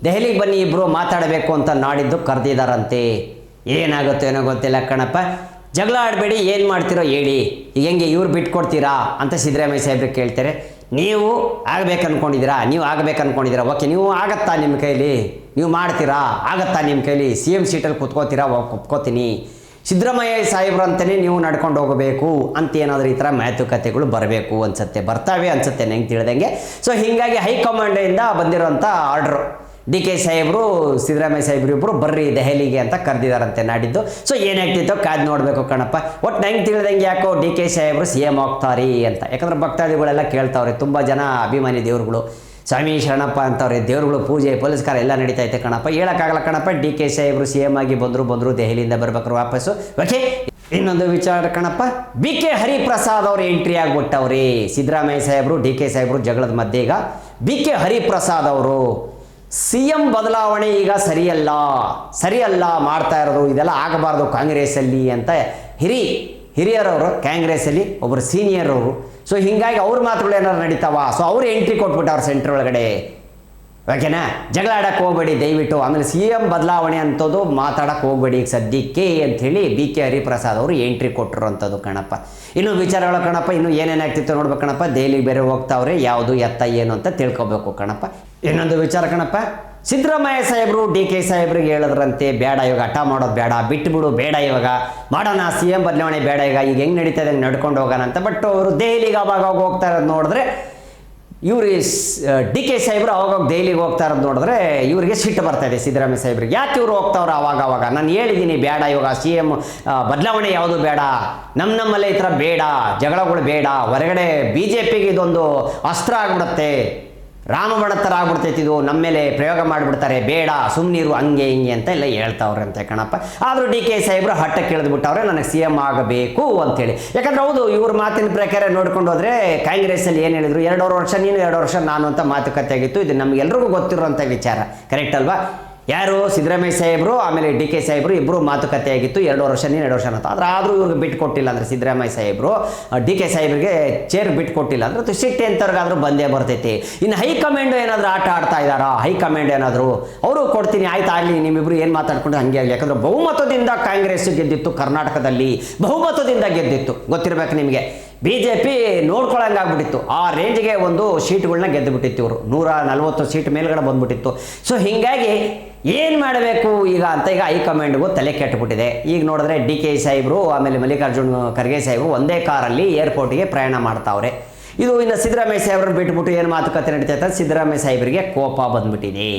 ದೆಹಲಿಗೆ ಬನ್ನಿ, ಇಬ್ಬರು ಮಾತಾಡಬೇಕು ಅಂತ ನಾಡಿದ್ದು ಕರೆದಿದ್ದಾರಂತೆ. ಏನಾಗುತ್ತೋ ಏನೋ ಗೊತ್ತಿಲ್ಲ ಕಣಪ್ಪ. ಜಗಳ ಆಡಬೇಡಿ, ಏನು ಮಾಡ್ತೀರೋ ಹೇಳಿ, ಈಗ ಹೆಂಗೆ ಇವ್ರು ಬಿಟ್ಕೊಡ್ತೀರಾ ಅಂತ ಸಿದ್ದರಾಮಯ್ಯ ಸಾಹೇಬ್ರಿಗೆ ಕೇಳ್ತಾರೆ. ನೀವು ಆಗಬೇಕನ್ಕೊಂಡಿದ್ದೀರಾ, ಓಕೆ, ನೀವು ಆಗತ್ತಾ ನಿಮ್ಮ ಕೈಲಿ, ನೀವು ಮಾಡ್ತೀರಾ, ಆಗತ್ತಾ ನಿಮ್ಮ ಕೈಲಿ, CM ಸೀಟಲ್ಲಿ ಕುತ್ಕೋತೀರಾ, ಒಪ್ಕೋತೀನಿ. ಸಿದ್ದರಾಮಯ್ಯ ಸಾಹೇಬ್ರು ಅಂತಲೇ ನೀವು ನಡ್ಕೊಂಡು ಹೋಗಬೇಕು ಅಂತ ಏನಾದರೂ ಈ ಥರ ಮಾತುಕತೆಗಳು ಬರಬೇಕು ಅನ್ಸುತ್ತೆ, ಬರ್ತಾವೆ ಅನ್ಸುತ್ತೆ ನಂಗೆ ತಿಳಿದಂಗೆ. ಸೊ ಹೀಗಾಗಿ ಹೈಕಮಾಂಡಿಂದ ಬಂದಿರೋಂಥ ಆರ್ಡ್ರು, ಡಿ ಕೆ ಸಾಹೇಬರು ಸಿದ್ದರಾಮಯ್ಯ ಸಾಹೇಬ್ರು ಇಬ್ಬರು ಬರ್ರಿ ದೆಹಲಿಗೆ ಅಂತ ಕರೆದಿದ್ದಾರಂತೆ ನಾಡಿದ್ದು. ಸೊ ಏನಾಗ್ತಿತ್ತೋ ಕಾದು ನೋಡಬೇಕು ಕಣಪ್ಪ. ಒಟ್ಟು ನಂಗೆ ತಿಳಿದಂಗೆ ಯಾಕೋ ಡಿ ಕೆ ಸಾಹೇಬರು CM ಆಗ್ತಾರೆ ಅಂತ. ಯಾಕಂದ್ರೆ ಭಕ್ತಾದಿಗಳೆಲ್ಲ ಕೇಳ್ತಾವ್ರೆ, ತುಂಬ ಜನ ಅಭಿಮಾನಿ ದೇವ್ರುಗಳು, ಸ್ವಾಮಿ ಶರಣಪ್ಪ ಅಂತವ್ರೆ, ದೇವ್ರುಗಳು ಪೂಜೆ ಪುರಸ್ಕಾರ ಎಲ್ಲ ನಡೀತೈತೆ ಕಣಪ್ಪ. ಹೇಳೋಕ್ಕಾಗಲ್ಲ ಕಣಪ್ಪ, ಡಿ ಕೆ ಸಾಹೇಬರು CM ಆಗಿ ಬಂದರು ದೆಹಲಿಯಿಂದ ಬರ್ಬೇಕಾರೆ ವಾಪಸ್ಸು. ಓಕೆ, ಇನ್ನೊಂದು ವಿಚಾರ ಕಣಪ್ಪ, ಬಿ ಕೆ ಹರಿಪ್ರಸಾದ್ ಅವರು ಎಂಟ್ರಿ ಆಗಿಬಿಟ್ಟವ್ರಿ. ಸಿದ್ದರಾಮಯ್ಯ ಸಾಹೇಬರು ಡಿ ಕೆ ಸಾಹೇಬರು ಜಗಳದ ಮಧ್ಯೆ ಈಗ ಬಿ ಕೆ ಹರಿಪ್ರಸಾದ್ ಅವರು CM ಬದಲಾವಣೆ ಈಗ ಸರಿಯಲ್ಲ ಮಾಡ್ತಾ ಇರೋದು, ಇದೆಲ್ಲ ಆಗಬಾರ್ದು ಕಾಂಗ್ರೆಸ್ಸಲ್ಲಿ ಅಂತ ಹಿರಿಯರವರು, ಕಾಂಗ್ರೆಸ್ಸಲ್ಲಿ ಒಬ್ಬರು ಸೀನಿಯರ್ ಅವರು. ಸೊ ಹೀಗಾಗಿ ಅವ್ರ ಮಾತುಗಳು ಏನಾದ್ರು ನಡೀತಾವ. ಸೊ ಅವ್ರು ಎಂಟ್ರಿ ಕೊಟ್ಬಿಟ್ಟವ್ರು ಸೆಂಟ್ರ್ ಒಳಗಡೆ. ಓಕೆನಾ? ಜಗಳ ಆಡಕ್ಕೆ ಹೋಗ್ಬೇಡಿ ದಯವಿಟ್ಟು. ಆಮೇಲೆ CM ಬದಲಾವಣೆ ಅಂಥದ್ದು ಮಾತಾಡಕ್ಕೆ ಹೋಗ್ಬೇಡಿ ಈಗ ಸದ್ಯಕ್ಕೆ ಅಂಥೇಳಿ ಬಿ ಕೆ ಹರಿಪ್ರಸಾದ್ ಅವರು ಎಂಟ್ರಿ ಕೊಟ್ಟಿರೋಂಥದ್ದು ಕಣಪ್ಪ. ಇನ್ನು ವಿಚಾರಗಳು ಕಣಪ್ಪ, ಇನ್ನು ಏನೇನಾಗ್ತಿತ್ತು ನೋಡ್ಬೇಕು ಕಣಪ್ಪ. ದೆಹಲಿಗೆ ಬೇರೆ ಹೋಗ್ತಾವ್ರೆ, ಯಾವುದು ಎತ್ತ ಏನು ಅಂತ ತಿಳ್ಕೊಬೇಕು ಕಣಪ್ಪ. ಇನ್ನೊಂದು ವಿಚಾರ ಕಣಪ್ಪ, ಸಿದ್ದರಾಮಯ್ಯ ಸಾಹೇಬರು ಡಿ ಕೆ ಸಾಹೇಬ್ರಿಗೆ ಹೇಳಿದ್ರಂತೆ, ಬೇಡ ಇವಾಗ ಹಠ ಮಾಡೋದು ಬೇಡ, ಬಿಟ್ಟುಬಿಡು, ಬೇಡ ಇವಾಗ ಮಾಡೋಣ, CM ಬದಲಾವಣೆ ಬೇಡ, ಈಗ ಹೆಂಗೆ ನಡೀತಾ ಇದೆ ನಡ್ಕೊಂಡು ಹೋಗೋಣ ಅಂತ. ಬಟ್ ಅವರು ದೆಹಲಿಗೆ ಅವಾಗ ಹೋಗ್ತಾ ಇರೋದು ನೋಡಿದ್ರೆ, ಇವ್ರು ಡಿ ಕೆ ಸಾಹೇಬ್ರು ಅವಾಗ ದೆಹಲಿಗೆ ಹೋಗ್ತಾ ಇರೋದು ನೋಡಿದ್ರೆ ಇವರಿಗೆ ಸಿಟ್ಟು ಬರ್ತಾ ಇದೆ ಸಿದ್ದರಾಮಯ್ಯ ಸಾಹೇಬ್ರಿಗೆ. ಯಾಕೆ ಇವರು ಹೋಗ್ತಾವ್ರು ಅವಾಗ ನಾನು ಹೇಳಿದ್ದೀನಿ ಬೇಡ, ಇವಾಗ CM ಬದಲಾವಣೆ ಯಾವುದು ಬೇಡ, ನಮ್ಮಲ್ಲೇ ಈ ಥರ ಬೇಡ, ಜಗಳಗಳು ಬೇಡ, ಹೊರಗಡೆ BJPಗೆ ಇದೊಂದು ಅಸ್ತ್ರ ಆಗ್ಬಿಡುತ್ತೆ, ರಾಮಬಣ ಥರ ಆಗ್ಬಿಡ್ತೈತಿ, ಇದು ನಮ್ಮ ಮೇಲೆ ಪ್ರಯೋಗ ಮಾಡಿಬಿಡ್ತಾರೆ, ಬೇಡ ಸುಮ್ಮನಿರು, ಹಂಗೆ ಹಿಂಗೆ ಅಂತ ಎಲ್ಲ ಹೇಳ್ತಾವ್ರಂತೆ ಕಣಪ್ಪ. ಆದರೂ ಡಿ ಕೆ ಸಾಹೇಬ್ರು ಹಠಕ್ಕೆ ಇಳಿದ್ಬಿಟ್ಟವ್ರೆ, ನನಗೆ CM ಆಗಬೇಕು ಅಂತೇಳಿ. ಯಾಕಂದ್ರೆ ಹೌದು, ಇವ್ರ ಮಾತಿನ ಪ್ರಕಾರ ನೋಡ್ಕೊಂಡು ಹೋದರೆ ಕಾಂಗ್ರೆಸ್ಸಲ್ಲಿ ಏನು ಹೇಳಿದ್ರು, 2 ವರ್ಷ ನೀನು 2 ವರ್ಷ ನಾನು ಅಂತ ಮಾತುಕತೆ ಆಗಿತ್ತು. ಇದು ನಮಗೆಲ್ರಿಗೂ ಗೊತ್ತಿರೋಂಥ ವಿಚಾರ, ಕರೆಕ್ಟ್ ಅಲ್ವಾ? ಯಾರು ಸಿದ್ದರಾಮಯ್ಯ ಸಾಹೇಬರು ಆಮೇಲೆ ಡಿ ಕೆ ಸಾಹೇಬರು ಇಬ್ಬರು ಮಾತುಕತೆ ಆಗಿತ್ತು, 2 ವರ್ಷ ನೀನು 2 ವರ್ಷ ಅಂತ. ಆದರೂ ಇವ್ರಿಗೆ ಬಿಟ್ಟು ಕೊಟ್ಟಿಲ್ಲ ಅಂದರೆ ಸಿದ್ದರಾಮಯ್ಯ ಸಾಹೇಬರು ಡಿ ಕೆ ಸಾಹೇಬ್ರಿಗೆ ಚೇರ್ ಬಿಟ್ಟು ಕೊಟ್ಟಿಲ್ಲ ಅಂದರೆ ಅದು ಸಿಟ್ಟು ಎಂಥವ್ರಿಗಾದ್ರೂ ಬಂದೇ ಬರ್ತೈತಿ. ಇನ್ನು ಹೈಕಮಾಂಡ್ ಏನಾದರೂ ಆಟ ಆಡ್ತಾ ಇದ್ದಾರಾ, ಹೈಕಮಾಂಡ್ ಏನಾದರೂ ಅವರು ಕೊಡ್ತೀನಿ ಆಯ್ತು ಆಗಲಿ, ನಿಮ್ಮಿಬ್ಬರು ಏನು ಮಾತಾಡ್ಕೊಂಡು ಹಂಗೆ ಆಗಲಿ. ಯಾಕಂದರೆ ಬಹುಮತದಿಂದ ಕಾಂಗ್ರೆಸ್ ಗೆದ್ದಿತ್ತು, ಕರ್ನಾಟಕದಲ್ಲಿ ಬಹುಮತದಿಂದ ಗೆದ್ದಿತ್ತು, ಗೊತ್ತಿರಬೇಕು ನಿಮಗೆ. BJP ನೋಡ್ಕೊಳ್ಳಂಗಾಗ್ಬಿಟ್ಟಿತ್ತು, ಆ ರೇಂಜ್ಗೆ ಒಂದು ಸೀಟ್ಗಳನ್ನ ಗೆದ್ದುಬಿಟ್ಟಿತ್ತು ಇವರು, 140 ಸೀಟ್ ಮೇಲ್ಗಡೆ ಬಂದ್ಬಿಟ್ಟಿತ್ತು. ಸೊ ಹೀಗಾಗಿ ಏನು ಮಾಡಬೇಕು ಈಗ ಅಂತ ಈಗ ಹೈಕಮಾಂಡ್ಗೂ ತಲೆ ಕೆಟ್ಟುಬಿಟ್ಟಿದೆ. ಈಗ ನೋಡಿದ್ರೆ ಡಿ ಕೆ ಸಾಹೇಬರು ಆಮೇಲೆ ಮಲ್ಲಿಕಾರ್ಜುನ್ ಖರ್ಗೆ ಸಾಹೇಬರು ಒಂದೇ ಕಾರಲ್ಲಿ ಏರ್ಪೋರ್ಟ್ಗೆ ಪ್ರಯಾಣ ಮಾಡ್ತಾವ್ರೆ. ಇದು ಇನ್ನು ಸಿದ್ದರಾಮಯ್ಯ ಸಾಹೇಬ್ರನ್ನ ಬಿಟ್ಬಿಟ್ಟು ಏನು ಮಾತುಕತೆ ನಡೀತೈತೆ, ಸಿದ್ದರಾಮಯ್ಯ ಸಾಹೇಬರಿಗೆ ಕೋಪ ಬಂದ್ಬಿಟ್ಟಿದೆ.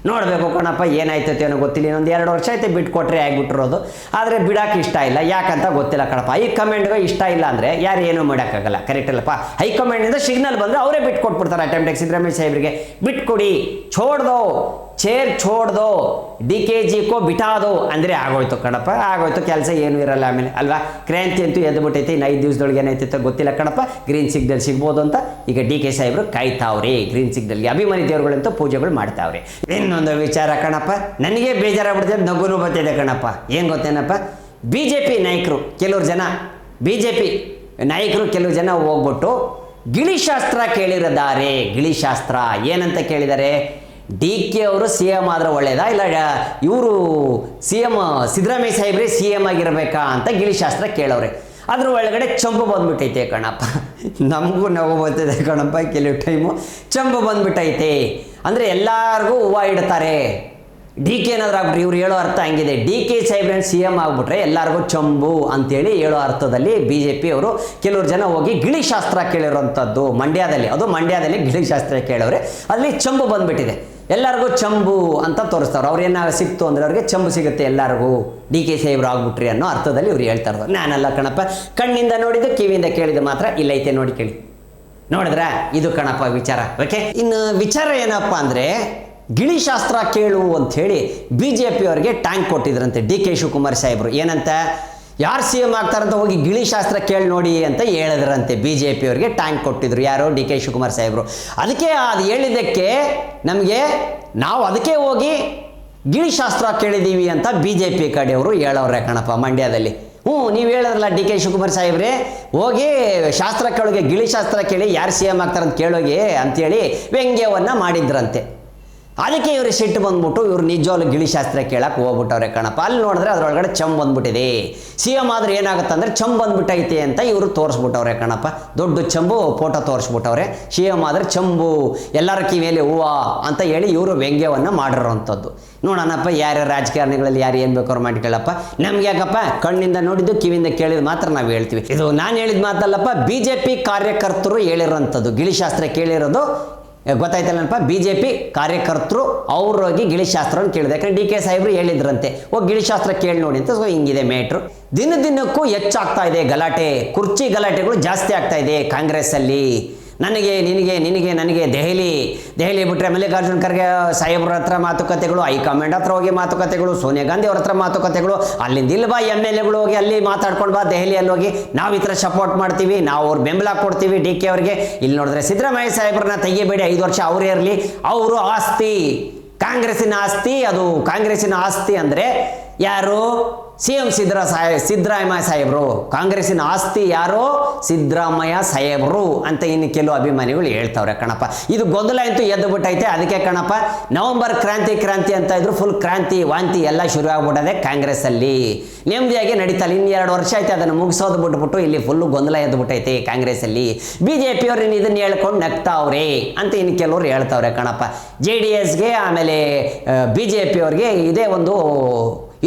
ನೋಡಬೇಕು ಕಣಪ್ಪ ಏನಾಯ್ತೈತೆ ಅನ್ನೋ ಗೊತ್ತಿಲ್ಲ. ಇನ್ನೊಂದು 2 ವರ್ಷ ಐತೆ ಬಿಟ್ಟು ಕೊಟ್ಟರೆ ಆಗಿಬಿಟ್ಟಿರೋದು. ಆದರೆ ಬಿಡೋಕೆ ಇಷ್ಟ ಇಲ್ಲ, ಯಾಕಂತ ಗೊತ್ತಿಲ್ಲ ಕಣಪ್ಪ. ಹೈಕಮಾಂಡ್ಗೆ ಇಷ್ಟ ಇಲ್ಲ ಅಂದರೆ ಯಾರು ಏನೂ ಮಾಡೋಕ್ಕಾಗಲ್ಲ, ಕರೆಕ್ಟ್ ಅಲ್ಲಪ್ಪ. ಹೈಕಮಾಂಡಿಂದ ಸಿಗ್ನಲ್ ಬಂದರೆ ಅವರೇ ಬಿಟ್ಟು ಕೊಟ್ಬಿಡ್ತಾರೆ ಅಟೆಂಪ್ಟಿಗೆ. ಸಿದ್ದರಾಮಯ್ಯ ಸಾಹೇಬರಿಗೆ ಬಿಟ್ಕೊಡಿ, ಛೋಡ್ದೋ ಚೇರ್ ಛೋಡ್ದೋ DKG ಕೋ ಬಿಟಾದೋ ಅಂದರೆ ಆಗೋಯ್ತು ಕಣಪ್ಪ, ಆಗೋಯ್ತು, ಕೆಲಸ ಏನೂ ಇರಲ್ಲ ಆಮೇಲೆ ಅಲ್ವಾ. ಕ್ರಾಂತಿ ಅಂತೂ ಎದ್ದುಬಿಟ್ಟೈತಿ. ಇನ್ನು 5 ದಿವಸದೊಳಗೆ ಏನಾಯ್ತಿತ್ತು ಗೊತ್ತಿಲ್ಲ ಕಣಪ್ಪ. ಗ್ರೀನ್ ಸಿಗ್ನಲ್ ಸಿಗ್ಬೋದು ಅಂತ ಈಗ DK ಸಾಹೇಬರು ಕಾಯ್ತಾವ್ರಿ. ಗ್ರೀನ್ ಸಿಗ್ನಲ್ಗೆ ಅಭಿಮಾನಿ ದೇವರುಗಳಂತೂ ಪೂಜೆಗಳು ಮಾಡ್ತಾವ್ರಿ. ಇನ್ನೊಂದು ವಿಚಾರ ಕಣಪ್ಪ, ನನಗೆ ಬೇಜಾರಾಗ್ಬಿಡ್ತದೆ, ನಗುನು ಬರ್ತಿದೆ ಕಣಪ್ಪ. ಏನು ಗೊತ್ತೇನಪ್ಪ, BJP ನಾಯಕರು ಕೆಲವರು ಜನ ಹೋಗ್ಬಿಟ್ಟು ಗಿಳಿಶಾಸ್ತ್ರ ಕೇಳಿರಿದ್ದಾರೆ. ಗಿಳಿಶಾಸ್ತ್ರ ಏನಂತ ಕೇಳಿದ್ದಾರೆ? DK ಅವರು CM ಆದ್ರೆ ಒಳ್ಳೇದಾ, ಇಲ್ಲ ಇವರು CM ಸಿದ್ದರಾಮಯ್ಯ ಸಾಹೇಬ್ರೆ CM ಆಗಿರಬೇಕಾ ಅಂತ ಗಿಳಿಶಾಸ್ತ್ರ ಕೇಳವ್ರೆ. ಅದ್ರ ಒಳಗಡೆ ಚಂಬು ಬಂದ್ಬಿಟ್ಟೈತೆ ಕಣಪ್ಪ. ನಮಗೂ ನೋವು ಬರ್ತಿದೆ ಕಣಪ್ಪ, ಕೆಲವು ಟೈಮು ಚಂಬು ಬಂದ್ಬಿಟ್ಟೈತೆ. ಅಂದರೆ ಎಲ್ಲರಿಗೂ ಹೂವು ಇಡ್ತಾರೆ. DK ಏನಾದ್ರು ಆಗ್ಬಿಟ್ರೆ ಇವ್ರು ಹೇಳೋ ಅರ್ಥ ಹಂಗಿದೆ, DK ಸಾಹೇಬ್ರನ್ನ CM ಆಗ್ಬಿಟ್ರೆ ಎಲ್ಲರಿಗೂ ಚಂಬು ಅಂತೇಳಿ ಹೇಳೋ ಅರ್ಥದಲ್ಲಿ BJP ಅವರು ಕೆಲವರು ಜನ ಹೋಗಿ ಗಿಳಿಶಾಸ್ತ್ರ ಕೇಳಿರೋಂಥದ್ದು ಮಂಡ್ಯದಲ್ಲಿ ಗಿಳಿಶಾಸ್ತ್ರ ಕೇಳೋರೆ. ಅಲ್ಲಿ ಚಂಬು ಬಂದ್ಬಿಟ್ಟಿದೆ, ಎಲ್ಲರಿಗೂ ಚಂಬು ಅಂತ ತೋರಿಸ್ತಾರೆ. ಅವ್ರು ಏನಾಗ ಸಿಕ್ತು ಅಂದರೆ ಅವ್ರಿಗೆ ಚಂಬು ಸಿಗುತ್ತೆ ಎಲ್ಲರಿಗೂ, DK ಸಾಹೇಬ್ರು ಆಗ್ಬಿಟ್ರಿ ಅನ್ನೋ ಅರ್ಥದಲ್ಲಿ ಇವ್ರು ಹೇಳ್ತಾ ಇರೋದು. ನಾನಲ್ಲ ಕಣಪ್ಪ, ಕಣ್ಣಿಂದ ನೋಡಿದ್ದು ಕಿವಿಯಿಂದ ಕೇಳಿದ್ದು ಮಾತ್ರ ಇಲ್ಲೈತೆ, ನೋಡಿ ಕೇಳಿ. ನೋಡಿದ್ರ, ಇದು ಕಣಪ್ಪ ವಿಚಾರ. ಓಕೆ, ಇನ್ನು ವಿಚಾರ ಏನಪ್ಪ ಅಂದರೆ ಗಿಳಿಶಾಸ್ತ್ರ ಕೇಳು ಅಂಥೇಳಿ BJP ಅವರಿಗೆ ಟ್ಯಾಂಕ್ ಕೊಟ್ಟಿದ್ರಂತೆ DK ಶಿವಕುಮಾರ್ ಸಾಹೇಬರು. ಏನಂತ, ಯಾರು CM ಆಗ್ತಾರಂತ ಹೋಗಿ ಗಿಳಿಶಾಸ್ತ್ರ ಕೇಳಿ ನೋಡಿ ಅಂತ ಹೇಳಿದ್ರಂತೆ. BJP ಅವರಿಗೆ ಟ್ಯಾಂಕ್ ಕೊಟ್ಟಿದ್ರು ಯಾರು, DK ಶಿವಕುಮಾರ್ ಸಾಹೇಬರು. ಅದಕ್ಕೆ ಅದು ಹೇಳಿದ್ದಕ್ಕೆ ನಾವು ಅದಕ್ಕೆ ಹೋಗಿ ಗಿಳಿಶಾಸ್ತ್ರ ಕೇಳಿದ್ದೀವಿ ಅಂತ BJP ಕಡೆಯವರು ಹೇಳೋರೆ ಕಣಪ್ಪ ಮಂಡ್ಯದಲ್ಲಿ. ನೀವು ಹೇಳಿದ್ರಲ್ಲ DK ಶಿವಕುಮಾರ್ ಸಾಹೇಬ್ರೆ, ಹೋಗಿ ಶಾಸ್ತ್ರ ಕೇಳೋಗೆ, ಗಿಳಿಶಾಸ್ತ್ರ ಕೇಳಿ ಯಾರು CM ಆಗ್ತಾರಂತ ಕೇಳೋಗೆ ಅಂತೇಳಿ ವ್ಯಂಗ್ಯವನ್ನು ಮಾಡಿದ್ರಂತೆ. ಅದಕ್ಕೆ ಇವರು ಸಿಟ್ಟು ಬಂದ್ಬಿಟ್ಟು ಇವ್ರು ನಿಜವಾಗ್ಲೂ ಗಿಳಿಶಾಸ್ತ್ರ ಕೇಳಕ್ಕೆ ಹೋಗ್ಬಿಟ್ಟವ್ರೆ ಕಣಪ್ಪ. ಅಲ್ಲಿ ನೋಡಿದ್ರೆ ಅದರೊಳಗಡೆ ಚಂಬು ಬಂದ್ಬಿಟ್ಟಿದೆ. CM ಆದ್ರೆ ಏನಾಗುತ್ತೆ ಅಂದರೆ ಚಂಬು ಬಂದ್ಬಿಟ್ಟೈತೆ ಅಂತ ಇವರು ತೋರಿಸ್ಬಿಟ್ಟವ್ರೆ ಕಣಪ್ಪ. ದೊಡ್ಡ ಚಂಬು ಫೋಟೋ ತೋರಿಸ್ಬಿಟ್ಟವ್ರೆ. CM ಆದರೆ ಚಂಬು, ಎಲ್ಲರ ಕಿವಿಯಲ್ಲಿ ಹೂವು ಅಂತ ಹೇಳಿ ಇವರು ವ್ಯಂಗ್ಯವನ್ನು ಮಾಡಿರೋವಂಥದ್ದು. ನೋಡೋಣಪ್ಪ, ಯಾರ್ಯಾರು ರಾಜಕಾರಣಿಗಳಲ್ಲಿ ಯಾರು ಏನು ಬೇಕಾದ್ರು ಮಾಡಿಕೊಳ್ಳಪ್ಪ. ನಮ್ಗೆ ಯಾಕಪ್ಪ, ಕಣ್ಣಿಂದ ನೋಡಿದ್ದು ಕಿವಿಯಿಂದ ಕೇಳಿದ ಮಾತ್ರ ನಾವು ಹೇಳ್ತೀವಿ. ಇದು ನಾನು ಹೇಳಿದ ಮಾತಲ್ಲಪ್ಪ, BJP ಕಾರ್ಯಕರ್ತರು ಹೇಳಿರೋಂಥದ್ದು. ಗಿಳಿಶಾಸ್ತ್ರ ಕೇಳಿರೋದು ಗೊತ್ತಾಯ್ತಲ್ಲಪ್ಪ, BJP ಕಾರ್ಯಕರ್ತರು ಅವ್ರು ಹೋಗಿ ಗಿಳಿಶಾಸ್ತ್ರವನ್ನು ಕೇಳಿದೆ. ಯಾಕಂದ್ರೆ DK ಸಾಹೇಬ್ರು ಹೇಳಿದ್ರಂತೆ, ಹೋಗಿ ಗಿಳಿಶಾಸ್ತ್ರ ಕೇಳಿ ನೋಡಿ ಅಂತ. ಸೊ ಹಿಂಗಿದೆ ಮ್ಯಾಟ್ರು. ದಿನಕ್ಕೂ ಹೆಚ್ಚಾಗ್ತಾ ಇದೆ ಗಲಾಟೆ, ಕುರ್ಚಿ ಗಲಾಟೆಗಳು ಜಾಸ್ತಿ ಆಗ್ತಾ ಇದೆ ಕಾಂಗ್ರೆಸ್ಸಲ್ಲಿ. ನನಗೆ ನಿನಗೆ ದೆಹಲಿ ಬಿಟ್ಟರೆ ಮಲ್ಲಿಕಾರ್ಜುನ್ ಖರ್ಗೆ ಸಾಹೇಬ್ರ ಹತ್ರ ಮಾತುಕತೆಗಳು, ಹೈಕಮಾಂಡ್ ಹತ್ರ ಹೋಗಿ ಮಾತುಕತೆಗಳು, ಸೋನಿಯಾ ಗಾಂಧಿ ಅವ್ರ ಹತ್ರ ಮಾತುಕತೆಗಳು, ಅಲ್ಲಿಂದ ಇಲ್ಲಿ ಬಾ MLAಗಳು ಹೋಗಿ ಅಲ್ಲಿ ಮಾತಾಡ್ಕೊಂಡು ಬಾ, ದೆಹಲಿಯಲ್ಲಿ ಹೋಗಿ ನಾವು ಈ ಥರ ಸಪೋರ್ಟ್ ಮಾಡ್ತೀವಿ, ನಾವು ಅವ್ರ ಬೆಂಬಲ ಕೊಡ್ತೀವಿ DK ಅವ್ರಿಗೆ. ಇಲ್ಲಿ ನೋಡಿದ್ರೆ ಸಿದ್ದರಾಮಯ್ಯ ಸಾಹೇಬ್ರನ್ನ ತೆಗಿಬೇಡಿ, 5 ವರ್ಷ ಅವರೇ ಇರಲಿ, ಅವರು ಆಸ್ತಿ, ಕಾಂಗ್ರೆಸ್ಸಿನ ಆಸ್ತಿ. ಅದು ಕಾಂಗ್ರೆಸ್ಸಿನ ಆಸ್ತಿ ಅಂದರೆ ಯಾರು? CM ಸಿದ್ದರಾಮಯ್ಯ ಸಾಹೇಬರು. ಕಾಂಗ್ರೆಸ್ಸಿನ ಆಸ್ತಿ ಯಾರು? ಸಿದ್ದರಾಮಯ್ಯ ಸಾಹೇಬರು ಅಂತ ಇನ್ನು ಕೆಲವು ಅಭಿಮಾನಿಗಳು ಹೇಳ್ತಾವ್ರೆ ಕಣಪ್ಪ. ಇದು ಗೊಂದಲ ಅಂತೂ ಎದ್ದು ಬಿಟ್ಟೈತೆ. ಅದಕ್ಕೆ ಕಣಪ್ಪ, ನವಂಬರ್ ಕ್ರಾಂತಿ ಅಂತ ಇದ್ರು, ಫುಲ್ ಕ್ರಾಂತಿ ವಾಂತಿ ಎಲ್ಲ ಶುರು ಆಗ್ಬಿಟ್ಟದೆ ಕಾಂಗ್ರೆಸ್ಸಲ್ಲಿ. ನೆಮ್ಮದಿಯಾಗಿ ನಡೀತಲ್ಲ, ಇನ್ನು 2 ವರ್ಷ ಐತೆ, ಅದನ್ನು ಮುಗಿಸೋದು ಬಿಟ್ಬಿಟ್ಟು ಇಲ್ಲಿ ಫುಲ್ಲು ಗೊಂದಲ ಎದ್ದು ಬಿಟ್ಟೈತೆ ಕಾಂಗ್ರೆಸ್ಸಲ್ಲಿ. BJP ಅವ್ರು ಇದನ್ನು ಹೇಳ್ಕೊಂಡು ನಗ್ತಾವ್ರೆ ಅಂತ ಇನ್ನು ಕೆಲವರು ಹೇಳ್ತಾವ್ರೆ ಕಣಪ್ಪ. JDSಗೆ ಆಮೇಲೆ BJP ಅವ್ರಿಗೆ ಇದೇ ಒಂದು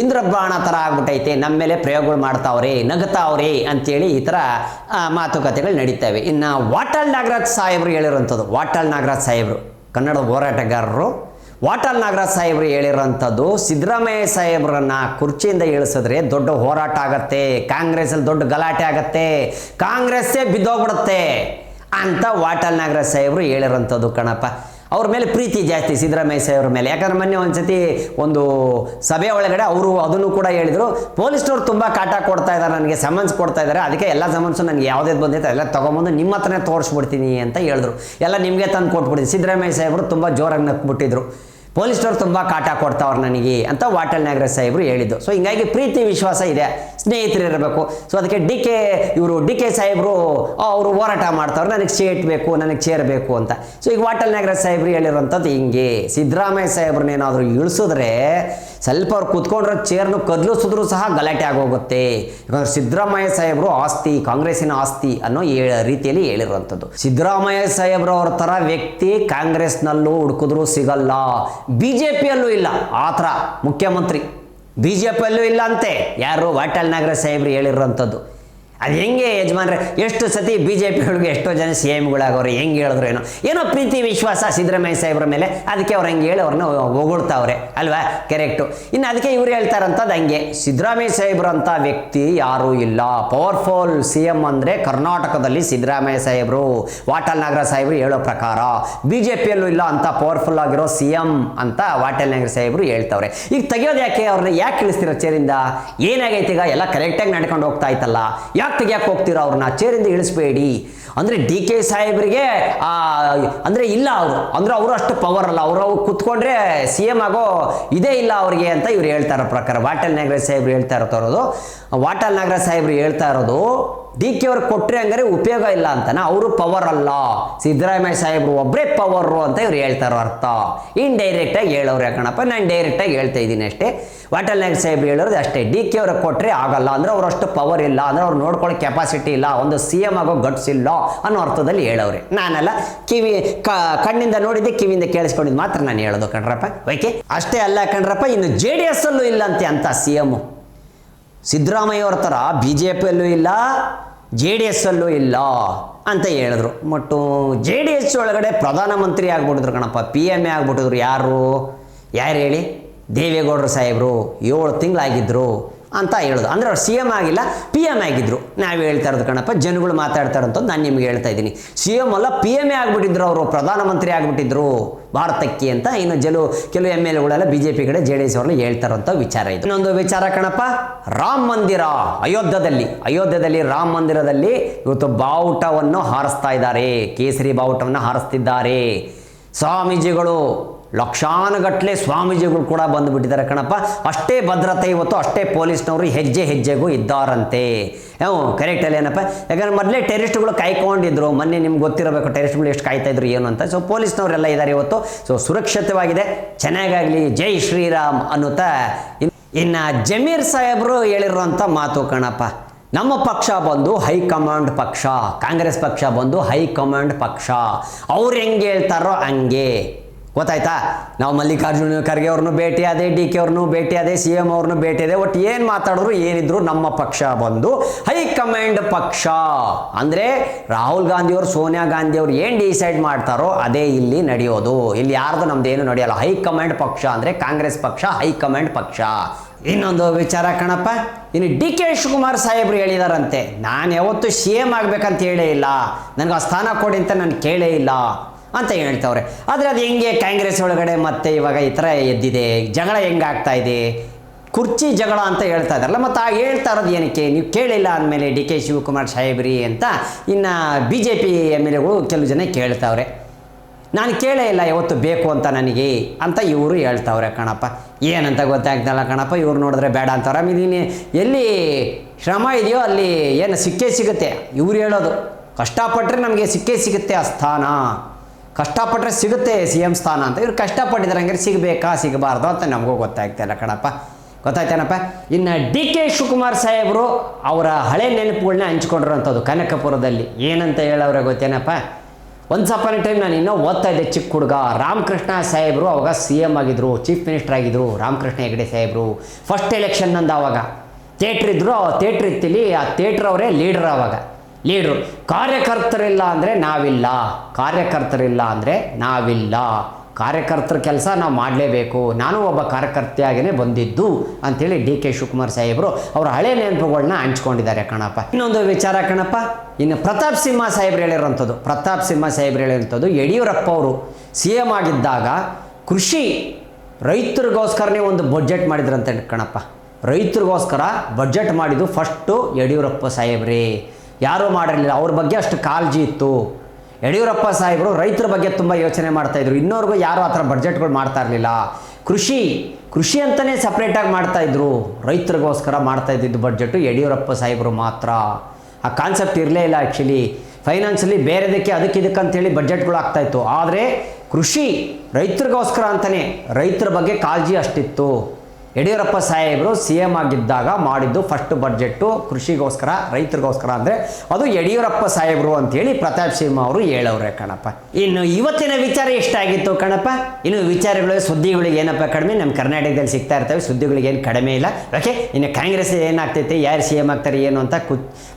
ಇಂದ್ರಬಾಣ ಥರ ಆಗ್ಬಿಟ್ಟೈತೆ, ನಮ್ಮ ಮೇಲೆ ಪ್ರಯೋಗಗಳು ಮಾಡ್ತಾವ್ರೆ, ನಗ್ತಾವ್ರೆ ಅಂತೇಳಿ ಈ ಥರ ಮಾತುಕತೆಗಳು ನಡೀತವೆ. ಇನ್ನು ವಾಟಾಳ್ ನಾಗರಾಜ್ ಸಾಹೇಬರು ಹೇಳಿರೋಂಥದ್ದು, ವಾಟಾಳ್ ನಾಗರಾಜ್ ಸಾಹೇಬರು ಕನ್ನಡದ ಹೋರಾಟಗಾರರು. ವಾಟಾಳ್ ನಾಗರಾಜ್ ಸಾಹೇಬರು ಹೇಳಿರೋಂಥದ್ದು, ಸಿದ್ದರಾಮಯ್ಯ ಸಾಹೇಬ್ರನ್ನ ಕುರ್ಚಿಯಿಂದ ಇಳಿಸಿದ್ರೆ ದೊಡ್ಡ ಹೋರಾಟ ಆಗತ್ತೆ, ಕಾಂಗ್ರೆಸ್ಸಲ್ಲಿ ದೊಡ್ಡ ಗಲಾಟೆ ಆಗತ್ತೆ, ಕಾಂಗ್ರೆಸ್ಸೇ ಬಿದ್ದೋಗ್ಬಿಡುತ್ತೆ ಅಂತ ವಾಟಾಳ್ ನಾಗರಾಜ್ ಸಾಹೇಬರು ಹೇಳಿರೋಂಥದ್ದು ಕಣಪ್ಪ. ಅವ್ರ ಮೇಲೆ ಪ್ರೀತಿ ಜಾಸ್ತಿ ಸಿದ್ದರಾಮಯ್ಯ ಸಾಹೇಬ್ರ ಮೇಲೆ. ಯಾಕಂದ್ರೆ ಮೊನ್ನೆ ಒಂದ್ಸತಿ ಒಂದು ಸಭೆ ಒಳಗಡೆ ಅವರು ಅದನ್ನು ಕೂಡ ಹೇಳಿದರು, ಪೊಲೀಸ್ನವ್ರು ತುಂಬ ಕಾಟ ಕೊಡ್ತಾ ಇದ್ದಾರೆ, ನನಗೆ ಸಮನ್ಸ್ ಕೊಡ್ತಾ ಇದ್ದಾರೆ, ಅದಕ್ಕೆ ಎಲ್ಲ ಸಮನ್ಸು ನನಗೆ ಯಾವುದೇ ಬಂದೈತೆ ಎಲ್ಲ ತೊಗೊಂಬಂದು ನಿಮ್ಮ ಹತ್ರನೇ ತೋರಿಸ್ಬಿಡ್ತೀನಿ ಅಂತ ಹೇಳಿದ್ರು. ಎಲ್ಲ ನಿಮಗೆ ತಂದು ಕೊಟ್ಬಿಡ್ತೀನಿ. ಸಿದ್ದರಾಮಯ್ಯ ಸಾಹೇಬರು ತುಂಬ ಜೋರಾಗಿ ನಕ್ಬಿಟ್ಟಿದ್ರು, ಪೊಲೀಸ್ನವ್ರು ತುಂಬ ಕಾಟ ಕೊಡ್ತಾವ್ರು ನನಗೆ ಅಂತ ವಾಟಾಳ್ ನಾಗರಾಜ್ ಸಾಹೇಬರು ಹೇಳಿದ್ದು. ಸೊ ಹಿಂಗಾಗಿ ಪ್ರೀತಿ ವಿಶ್ವಾಸ ಇದೆ, ಸ್ನೇಹಿತರು ಇರಬೇಕು. ಸೊ ಅದಕ್ಕೆ DK ಸಾಹೇಬರು ಅವರು ಹೋರಾಟ ಮಾಡ್ತಾವ್ರು, ನನಗೆ ಸೀಟ್ ಬೇಕು, ನನಗೆ ಚೇರ್ ಬೇಕು ಅಂತ. ಸೊ ಈಗ ವಾಟಾಳ್ ನಾಗರಾಜ್ ಸಾಹೇಬ್ರು ಹೇಳಿರೋಂಥದ್ದು ಹಿಂಗೆ, ಸಿದ್ದರಾಮಯ್ಯ ಸಾಹೇಬ್ರನ್ನೇನಾದರೂ ಇಳಿಸಿದ್ರೆ ಸ್ವಲ್ಪ ಅವ್ರು ಕೂತ್ಕೊಂಡ್ರೆ ಚೇರ್ನು ಕದಲಿಸಿದ್ರು ಸಹ ಗಲಾಟೆ ಆಗೋಗುತ್ತೆ. ಯಾಕಂದ್ರೆ ಸಿದ್ದರಾಮಯ್ಯ ಸಾಹೇಬರು ಆಸ್ತಿ, ಕಾಂಗ್ರೆಸ್ಸಿನ ಆಸ್ತಿ ಅನ್ನೋ ರೀತಿಯಲ್ಲಿ ಹೇಳಿರುವಂಥದ್ದು. ಸಿದ್ದರಾಮಯ್ಯ ಸಾಹೇಬ್ರವ್ರ ಥರ ವ್ಯಕ್ತಿ ಕಾಂಗ್ರೆಸ್ನಲ್ಲೂ ಹುಡುಕಿದ್ರು ಸಿಗಲ್ಲ, BJPಯಲ್ಲೂ ಇಲ್ಲ ಆ ಥರ ಮುಖ್ಯಮಂತ್ರಿ, BJPಯಲ್ಲೂ ಇಲ್ಲ ಅಂತೆ. ಯಾರು? ವಾಟಾಳ್ ನಾಗರಾಜ್ ಸಾಹೇಬ್ರು ಹೇಳಿರೋಂಥದ್ದು. ಅದು ಹೆಂಗೆ ಯಜಮಾನ್ರೆ, ಎಷ್ಟು ಸತಿ ಬಿ ಜೆ ಪಿಗಳಿಗೆ ಎಷ್ಟೋ ಜನ ಸಿ ಎಂಗಳಾಗವ್ರೆ, ಹೆಂಗೆ ಹೇಳಿದ್ರು ಏನೋ ಪ್ರೀತಿ ವಿಶ್ವಾಸ ಸಿದ್ದರಾಮಯ್ಯ ಸಾಹೇಬ್ರ ಮೇಲೆ, ಅದಕ್ಕೆ ಅವ್ರು ಹಂಗೆ ಹೇಳಿ ಅವ್ರನ್ನ ಹೊಗಳ್ತಾವ್ರೆ ಅಲ್ವಾ, ಕರೆಕ್ಟು. ಇನ್ನು ಅದಕ್ಕೆ ಇವ್ರು ಹೇಳ್ತಾರಂಥದ್ದು ಹಂಗೆ, ಸಿದ್ದರಾಮಯ್ಯ ಸಾಹೇಬ್ರಂಥ ವ್ಯಕ್ತಿ ಯಾರೂ ಇಲ್ಲ, ಪವರ್ಫುಲ್ ಸಿ ಎಂ ಅಂದರೆ ಕರ್ನಾಟಕದಲ್ಲಿ ಸಿದ್ದರಾಮಯ್ಯ ಸಾಹೇಬರು, ವಾಟಾಳ್ ನಾಗರಾಜ್ ಸಾಹೇಬರು ಹೇಳೋ ಪ್ರಕಾರ. ಬಿ ಜೆ ಪಿಯಲ್ಲೂ ಇಲ್ಲ ಅಂತ ಪವರ್ಫುಲ್ ಆಗಿರೋ ಸಿ ಎಂ ಅಂತ ವಾಟಾಳ್ ನಾಗರಾಜ್ ಸಾಹೇಬರು ಹೇಳ್ತಾವ್ರೆ. ಈಗ ತೆಗಿಯೋದು ಯಾಕೆ, ಅವ್ರನ್ನ ಯಾಕೆ ಇಳಿಸ್ತಿರೋ ಚೇರಿಂದ? ಏನಾಗೈತೆ ಈಗ, ಎಲ್ಲ ಕರೆಕ್ಟಾಗಿ ನಡ್ಕೊಂಡು ಹೋಗ್ತಾ ಇತ್ತಲ್ಲ, ಯಾಕೆ ತೆಗಿಯಕ್ಕೆ ಹೋಗ್ತೀರಾ ಅವ್ರನ್ನ? ಚೇರಿಂದ ಇಳಿಸ್ಬೇಡಿ ಅಂದರೆ ಡಿ ಕೆ ಸಾಹೇಬ್ರಿಗೆ ಅಂದರೆ ಇಲ್ಲ ಅವರು, ಅಂದರೆ ಅವರು ಅಷ್ಟು ಪವರ್ ಅಲ್ಲ, ಅವರು ಕುತ್ಕೊಂಡ್ರೆ ಸಿ ಎಂ ಆಗೋ ಇದೇ ಇಲ್ಲ ಅವ್ರಿಗೆ ಅಂತ ಇವ್ರು ಹೇಳ್ತಾ ಇರೋ ಪ್ರಕಾರ. ವಾಟಾಳ್ ನಾಗರಾಜ್ ಸಾಹೇಬ್ರು ಹೇಳ್ತಾ ಇರೋದು, ವಾಟಾಳ್ ನಾಗರಾಜ್ ಸಾಹೇಬ್ರು ಹೇಳ್ತಾ ಇರೋದು ಡಿ ಕೆ ಅವ್ರಿಗೆ ಕೊಟ್ಟರೆ ಹಂಗಾರೆ ಉಪಯೋಗ ಇಲ್ಲ ಅಂತಾನೆ, ಅವರು ಪವರ್ ಅಲ್ಲ, ಸಿದ್ದರಾಮಯ್ಯ ಸಾಹೇಬ್ರು ಒಬ್ಬರೇ ಪವರು ಅಂತ ಇವ್ರು ಹೇಳ್ತಾರೋ ಅರ್ಥ. ಇಂಡೈರೆಕ್ಟಾಗಿ ಹೇಳೋರು ಯಾಕಣಪ್ಪ, ನಾನು ಡೈರೆಕ್ಟಾಗಿ ಹೇಳ್ತಾ ಇದ್ದೀನಿ ಅಷ್ಟೇ. ವಾಟಾಳ್ ನಾಗರಾಜ್ ಸಾಹೇಬ್ರು ಹೇಳೋದು ಅಷ್ಟೇ, ಡಿ ಕೆ ಅವ್ರಿಗೆ ಕೊಟ್ಟರೆ ಆಗಲ್ಲ ಅಂದರೆ ಅವ್ರು ಅಷ್ಟು ಪವರ್ ಇಲ್ಲ, ಅಂದರೆ ಅವ್ರು ನೋಡ್ಕೊಳ್ಳೋ ಕೆಪಾಸಿಟಿ ಇಲ್ಲ, ಒಂದು ಸಿ ಎಂ ಆಗೋ ಗಟ್ಸ್ ಇಲ್ಲ ಅನ್ನೋ ಅರ್ಥದಲ್ಲಿ ಹೇಳೋರೆ. ನಾನೆಲ್ಲ ಕಣ್ಣಿಂದ ನೋಡಿದ್ದೆ, ಕಿವಿಯಿಂದ ಕೇಳಿಸ್ಕೊಂಡಿದ್ದು ಮಾತ್ರ ನಾನು ಹೇಳೋದು ಕಣ್ರಪ್ಪ. ಓಕೆ, ಅಷ್ಟೇ ಅಲ್ಲ ಕಣ್ರಪ್ಪ, ಇನ್ನು ಜೆ ಡಿ ಎಸ್ ಅಲ್ಲೂ ಇಲ್ಲಂತೆ ಅಂತ ಸಿ ಎಮ್ ಸಿದ್ದರಾಮಯ್ಯ ಅವ್ರ ಥರ ಬಿ ಜೆ ಪಿಯಲ್ಲೂ ಇಲ್ಲ, ಜೆ ಡಿ ಎಸ್ ಅಲ್ಲೂ ಇಲ್ಲ ಅಂತ ಹೇಳಿದ್ರು. ಮತ್ತು ಜೆ ಡಿ ಎಸ್ ಒಳಗಡೆ ಪ್ರಧಾನಮಂತ್ರಿ ಆಗ್ಬಿಟ್ಟಿದ್ರು ಕಣಪ್ಪ, ಪಿ ಎಮ್ ಎ ಆಗ್ಬಿಟ್ಟಿದ್ರು. ಯಾರು ಹೇಳಿ? ದೇವೇಗೌಡರು ಸಾಹೇಬರು 7 ತಿಂಗಳಾಗಿದ್ದರು ಅಂತ ಹೇಳೋದು. ಅಂದರೆ ಅವ್ರು ಸಿ ಎಮ್ ಆಗಿಲ್ಲ, ಪಿ ಎಮ್ ಆಗಿದ್ದರು. ನಾವು ಹೇಳ್ತಾ ಇರೋದು ಕಣಪ್ಪ, ಜನಗಳು ಮಾತಾಡ್ತಾ ಇರೋಂಥದ್ದು ನಾನು ನಿಮ್ಗೆ ಹೇಳ್ತಾ ಇದ್ದೀನಿ. ಸಿ ಎಮ್ ಅಲ್ಲ, ಪಿ ಎಮ್ ಎ ಆಗಿಬಿಟ್ಟಿದ್ರು, ಅವರು ಪ್ರಧಾನಮಂತ್ರಿ ಆಗಿಬಿಟ್ಟಿದ್ರು ಭಾರತಕ್ಕೆ ಅಂತ. ಇನ್ನು ಕೆಲವು ಎಮ್ ಎಲ್ ಎಗಳೆಲ್ಲ ಬಿ ಜೆ ಪಿ ಕಡೆ ಜೆ ಡಿ ಎಸ್ ಅವ್ರನ್ನ ಹೇಳ್ತಾ ಇರೋಂಥ ವಿಚಾರ ಇದು. ಇನ್ನೊಂದು ವಿಚಾರ ಕಣಪ್ಪ, ರಾಮ ಮಂದಿರ ಅಯೋಧ್ಯದಲ್ಲಿ ರಾಮ ಮಂದಿರದಲ್ಲಿ ಇವತ್ತು ಬಾವುಟವನ್ನು ಹಾರಿಸ್ತಾ ಇದ್ದಾರೆ, ಕೇಸರಿ ಬಾವುಟವನ್ನು ಹಾರಿಸ್ತಿದ್ದಾರೆ ಸ್ವಾಮೀಜಿಗಳು. ಲಕ್ಷಾನುಗಟ್ಟಲೆ ಸ್ವಾಮೀಜಿಗಳು ಕೂಡ ಬಂದುಬಿಟ್ಟಿದ್ದಾರೆ ಕಣಪ್ಪ. ಅಷ್ಟೇ ಭದ್ರತೆ ಇವತ್ತು, ಅಷ್ಟೇ ಪೊಲೀಸ್ನವರು ಹೆಜ್ಜೆಗೂ ಇದ್ದಾರಂತೆ. ಕರೆಕ್ಟಲ್ಲಿ ಏನಪ್ಪ, ಯಾಕಂದ್ರೆ ಮೊದಲೇ ಟೆರಿಸ್ಟ್ಗಳು ಕಾಯ್ಕೊಂಡಿದ್ರು. ಮೊನ್ನೆ ನಿಮ್ಗೆ ಗೊತ್ತಿರಬೇಕು ಟೆರಿಸ್ಟ್ಗಳು ಎಷ್ಟು ಕಾಯ್ತಾ ಇದ್ರು ಏನು ಅಂತ. ಸೊ ಪೊಲೀಸ್ನವರೆಲ್ಲ ಇದ್ದಾರೆ ಇವತ್ತು. ಸೊ ಸುರಕ್ಷಿತವಾಗಿದೆ, ಚೆನ್ನಾಗಾಗಲಿ, ಜೈ ಶ್ರೀರಾಮ್ ಅನ್ನುತ್ತಾ. ಇನ್ನು ಜಮೀರ್ ಸಾಹೇಬರು ಹೇಳಿರುವಂಥ ಮಾತು ಕಣಪ್ಪ, ನಮ್ಮ ಪಕ್ಷ ಬಂದು ಹೈಕಮಾಂಡ್ ಪಕ್ಷ, ಕಾಂಗ್ರೆಸ್ ಪಕ್ಷ ಬಂದು ಹೈಕಮಾಂಡ್ ಪಕ್ಷ, ಅವ್ರು ಹೆಂಗೆ ಹೇಳ್ತಾರೋ ಹಂಗೆ. ಗೊತ್ತಾಯ್ತಾ? ನಾವು ಮಲ್ಲಿಕಾರ್ಜುನ ಖರ್ಗೆ ಅವ್ರನ್ನೂ ಭೇಟಿಯಾದೆ, ಡಿ ಕೆ ಅವ್ರನ್ನೂ ಭೇಟಿಯಾದೆ, ಸಿ ಎಂ ಅವ್ರನ್ನೂ ಭೇಟಿಯಾದೆ. ಒಟ್ಟು ಏನು ಮಾತಾಡಿದ್ರು ಏನಿದ್ರು ನಮ್ಮ ಪಕ್ಷ ಬಂದು ಹೈಕಮಾಂಡ್ ಪಕ್ಷ. ಅಂದರೆ ರಾಹುಲ್ ಗಾಂಧಿಯವರು, ಸೋನಿಯಾ ಗಾಂಧಿಯವರು ಏನು ಡಿಸೈಡ್ ಮಾಡ್ತಾರೋ ಅದೇ ಇಲ್ಲಿ ನಡೆಯೋದು. ಇಲ್ಲಿ ಯಾರ್ದು ನಮ್ದೇನು ನಡೆಯಲ್ಲ. ಹೈಕಮಾಂಡ್ ಪಕ್ಷ ಅಂದರೆ ಕಾಂಗ್ರೆಸ್ ಪಕ್ಷ, ಹೈಕಮಾಂಡ್ ಪಕ್ಷ. ಇನ್ನೊಂದು ವಿಚಾರ ಕಣಪ್ಪ, ಇನ್ನು ಡಿ ಕೆ ಶಿವಕುಮಾರ್ ಸಾಹೇಬರು ಹೇಳಿದಾರಂತೆ, ನಾನು ಯಾವತ್ತೂ ಸಿ ಎಂ ಆಗಬೇಕಂತ ಹೇಳೇ ಇಲ್ಲ, ನನಗೆ ಆ ಸ್ಥಾನ ಕೊಡಿ ಅಂತ ನಾನು ಕೇಳೇ ಇಲ್ಲ ಅಂತ ಹೇಳ್ತವ್ರೆ. ಆದರೆ ಅದು ಹೆಂಗೆ ಕಾಂಗ್ರೆಸ್ ಒಳಗಡೆ ಮತ್ತೆ ಇವಾಗ ಈ ಥರ ಎದ್ದಿದೆ, ಜಗಳ ಹೆಂಗೆ ಆಗ್ತಾ ಇದೆ, ಕುರ್ಚಿ ಜಗಳ ಅಂತ ಹೇಳ್ತಾ ಇದ್ದಾರಲ್ಲ, ಮತ್ತು ಆ ಹೇಳ್ತಾ ಇರೋದು ಏನಕ್ಕೆ, ನೀವು ಕೇಳಿಲ್ಲ ಅಂದಮೇಲೆ ಡಿ ಕೆ ಶಿವಕುಮಾರ್ ಸಾಹೇಬ್ರಿ ಅಂತ. ಇನ್ನು B J P M L ಎಗಳು ಕೆಲವು ಜನ ಕೇಳ್ತಾವ್ರೆ, ನಾನು ಕೇಳೇ ಇಲ್ಲ ಯಾವತ್ತು ಬೇಕು ಅಂತ ನನಗೆ ಅಂತ ಇವರು ಹೇಳ್ತಾವ್ರೆ ಕಣಪ್ಪ. ಏನಂತ ಗೊತ್ತಾಗ್ತಲ್ಲ ಕಣಪ್ಪ, ಇವ್ರು ನೋಡಿದ್ರೆ ಬೇಡ ಅಂತಾರ. ನೀನು ಎಲ್ಲಿ ಶ್ರಮ ಇದೆಯೋ ಅಲ್ಲಿ ಏನು ಸಿಗುತ್ತೆ. ಇವ್ರು ಹೇಳೋದು ಕಷ್ಟಪಟ್ಟರೆ ನಮಗೆ ಸಿಗುತ್ತೆ ಆ ಸ್ಥಾನ, ಕಷ್ಟಪಟ್ಟರೆ ಸಿಗುತ್ತೆ ಸಿ ಎಂ ಸ್ಥಾನ ಅಂತ. ಇವ್ರು ಕಷ್ಟಪಟ್ಟಿದ್ದಾರೆ, ಹಂಗಾರೆ ಸಿಗಬೇಕಾ ಸಿಗಬಾರ್ದು ಅಂತ ನಮಗೂ ಗೊತ್ತಾಗ್ತಾಯಿಲ್ಲ ಕಣಪ್ಪ. ಗೊತ್ತಾಯ್ತೇನಪ್ಪ? ಇನ್ನು ಡಿ ಕೆ ಶಿವಕುಮಾರ್ ಸಾಹೇಬರು ಅವರ ಹಳೆ ನೆನಪುಗಳನ್ನ ಹಂಚ್ಕೊಂಡಿರೋಂಥದ್ದು ಕನಕಪುರದಲ್ಲಿ. ಏನಂತ ಹೇಳೋರೆ ಗೊತ್ತೇನಪ್ಪ, ಒನ್ಸ್ ಅಪಾನ್ ಎ ಟೈಮ್ ನಾನು ಇನ್ನೂ ಓದ್ತಾ ಇದ್ದೆ ಚಿಕ್ಕ ಹುಡುಗ, ರಾಮಕೃಷ್ಣ ಸಾಹೇಬರು ಅವಾಗ ಸಿ ಎಮ್ ಆಗಿದ್ದರು, ಚೀಫ್ ಮಿನಿಸ್ಟರ್ ಆಗಿದ್ದರು. ರಾಮಕೃಷ್ಣ ಹೆಗಡೆ ಸಾಹೇಬರು ಫಸ್ಟ್ ಎಲೆಕ್ಷನ್ ನಂದು ಆವಾಗ ಥಿಯೇಟ್ರ್ ಇದ್ದರು. ಆ ಥಿಯೇಟ್ರ್ ಇತ್ತಿಲಿ, ಆ ಥಿಯೇಟ್ರ್ ಅವರೇ ಲೀಡ್ರ್. ಆವಾಗ ಲೀಡ್ರು. ಕಾರ್ಯಕರ್ತರಿಲ್ಲ ಅಂದರೆ ನಾವಿಲ್ಲ, ಕಾರ್ಯಕರ್ತರ ಕೆಲಸ ನಾವು ಮಾಡಲೇಬೇಕು, ನಾನು ಒಬ್ಬ ಕಾರ್ಯಕರ್ತೆಯಾಗೇ ಬಂದಿದ್ದು ಅಂಥೇಳಿ ಡಿ ಕೆ ಶಿವಕುಮಾರ್ ಸಾಹೇಬರು ಅವರ ಹಳೆ ನೆನಪುಗಳನ್ನ ಹಂಚ್ಕೊಂಡಿದ್ದಾರೆ ಕಣಪ್ಪ. ಇನ್ನೊಂದು ವಿಚಾರ ಕಣಪ್ಪ, ಇನ್ನು ಪ್ರತಾಪ್ ಸಿಂಹ ಸಾಹೇಬ್ರು ಹೇಳಿರೋಂಥದ್ದು, ಯಡಿಯೂರಪ್ಪ ಅವರು ಸಿ ಎಮ್ ಆಗಿದ್ದಾಗ ಕೃಷಿ ರೈತರಿಗೋಸ್ಕರನೇ ಒಂದು ಬಡ್ಜೆಟ್ ಮಾಡಿದ್ರಂತೆ ಕಣಪ್ಪ. ರೈತರಿಗೋಸ್ಕರ ಬಡ್ಜೆಟ್ ಮಾಡಿದ್ದು ಫಸ್ಟು ಯಡಿಯೂರಪ್ಪ ಸಾಹೇಬ್ರೇ, ಯಾರೂ ಮಾಡಿರಲಿಲ್ಲ. ಅವ್ರ ಬಗ್ಗೆ ಅಷ್ಟು ಕಾಳಜಿ ಇತ್ತು. ಯಡಿಯೂರಪ್ಪ ಸಾಹೇಬರು ರೈತರ ಬಗ್ಗೆ ತುಂಬ ಯೋಚನೆ ಮಾಡ್ತಾಯಿದ್ರು. ಇನ್ನೋರ್ಗೂ ಯಾರೂ ಆ ಥರ ಬಡ್ಜೆಟ್ಗಳು ಮಾಡ್ತಾ ಇರಲಿಲ್ಲ. ಕೃಷಿ ಅಂತಲೇ ಸಪ್ರೇಟಾಗಿ ಮಾಡ್ತಾಯಿದ್ರು. ರೈತರಿಗೋಸ್ಕರ ಮಾಡ್ತಾಯಿದ್ದಿದ್ದು ಬಡ್ಜೆಟು ಯಡಿಯೂರಪ್ಪ ಸಾಹೇಬರು ಮಾತ್ರ. ಆ ಕಾನ್ಸೆಪ್ಟ್ ಇರಲೇ ಇಲ್ಲ ಆ್ಯಕ್ಚುಲಿ. ಫೈನಾನ್ಸಲ್ಲಿ ಬೇರೆದಕ್ಕೆ ಅದಕ್ಕಿದಕ್ಕಂತೇಳಿ ಬಡ್ಜೆಟ್ಗಳು ಆಗ್ತಾಯಿತ್ತು. ಆದರೆ ಕೃಷಿ ರೈತರಿಗೋಸ್ಕರ ಅಂತಲೇ, ರೈತರ ಬಗ್ಗೆ ಕಾಳಜಿ ಅಷ್ಟಿತ್ತು. ಯಡಿಯೂರಪ್ಪ ಸಾಹೇಬರು ಸಿ ಎಮ್ ಆಗಿದ್ದಾಗ ಮಾಡಿದ್ದು ಫಸ್ಟ್ ಬಡ್ಜೆಟ್ಟು ಕೃಷಿಗೋಸ್ಕರ ರೈತರಿಗೋಸ್ಕರ ಅಂದರೆ ಅದು ಯಡಿಯೂರಪ್ಪ ಸಾಹೇಬರು ಅಂತೇಳಿ ಪ್ರತಾಪ್ ಸಿಂಹ ಅವರು ಹೇಳವ್ರೆ ಕಣಪ್ಪ. ಇನ್ನು ಇವತ್ತಿನ ವಿಚಾರ ಎಷ್ಟಾಗಿತ್ತು ಕಣಪ್ಪ. ಇನ್ನು ವಿಚಾರಗಳು ಸುದ್ದಿಗಳಿಗೆ ಏನಪ್ಪ ಕಡಿಮೆ, ನಮ್ಮ ಕರ್ನಾಟಕದಲ್ಲಿ ಸಿಗ್ತಾ ಇರ್ತವೆ, ಸುದ್ದಿಗಳಿಗೆ ಏನು ಕಡಿಮೆ ಇಲ್ಲ. ಓಕೆ, ಇನ್ನು ಕಾಂಗ್ರೆಸ್ ಏನಾಗ್ತೈತೆ, ಯಾರು ಸಿ ಎಮ್ ಆಗ್ತಾರೆ ಏನು ಅಂತ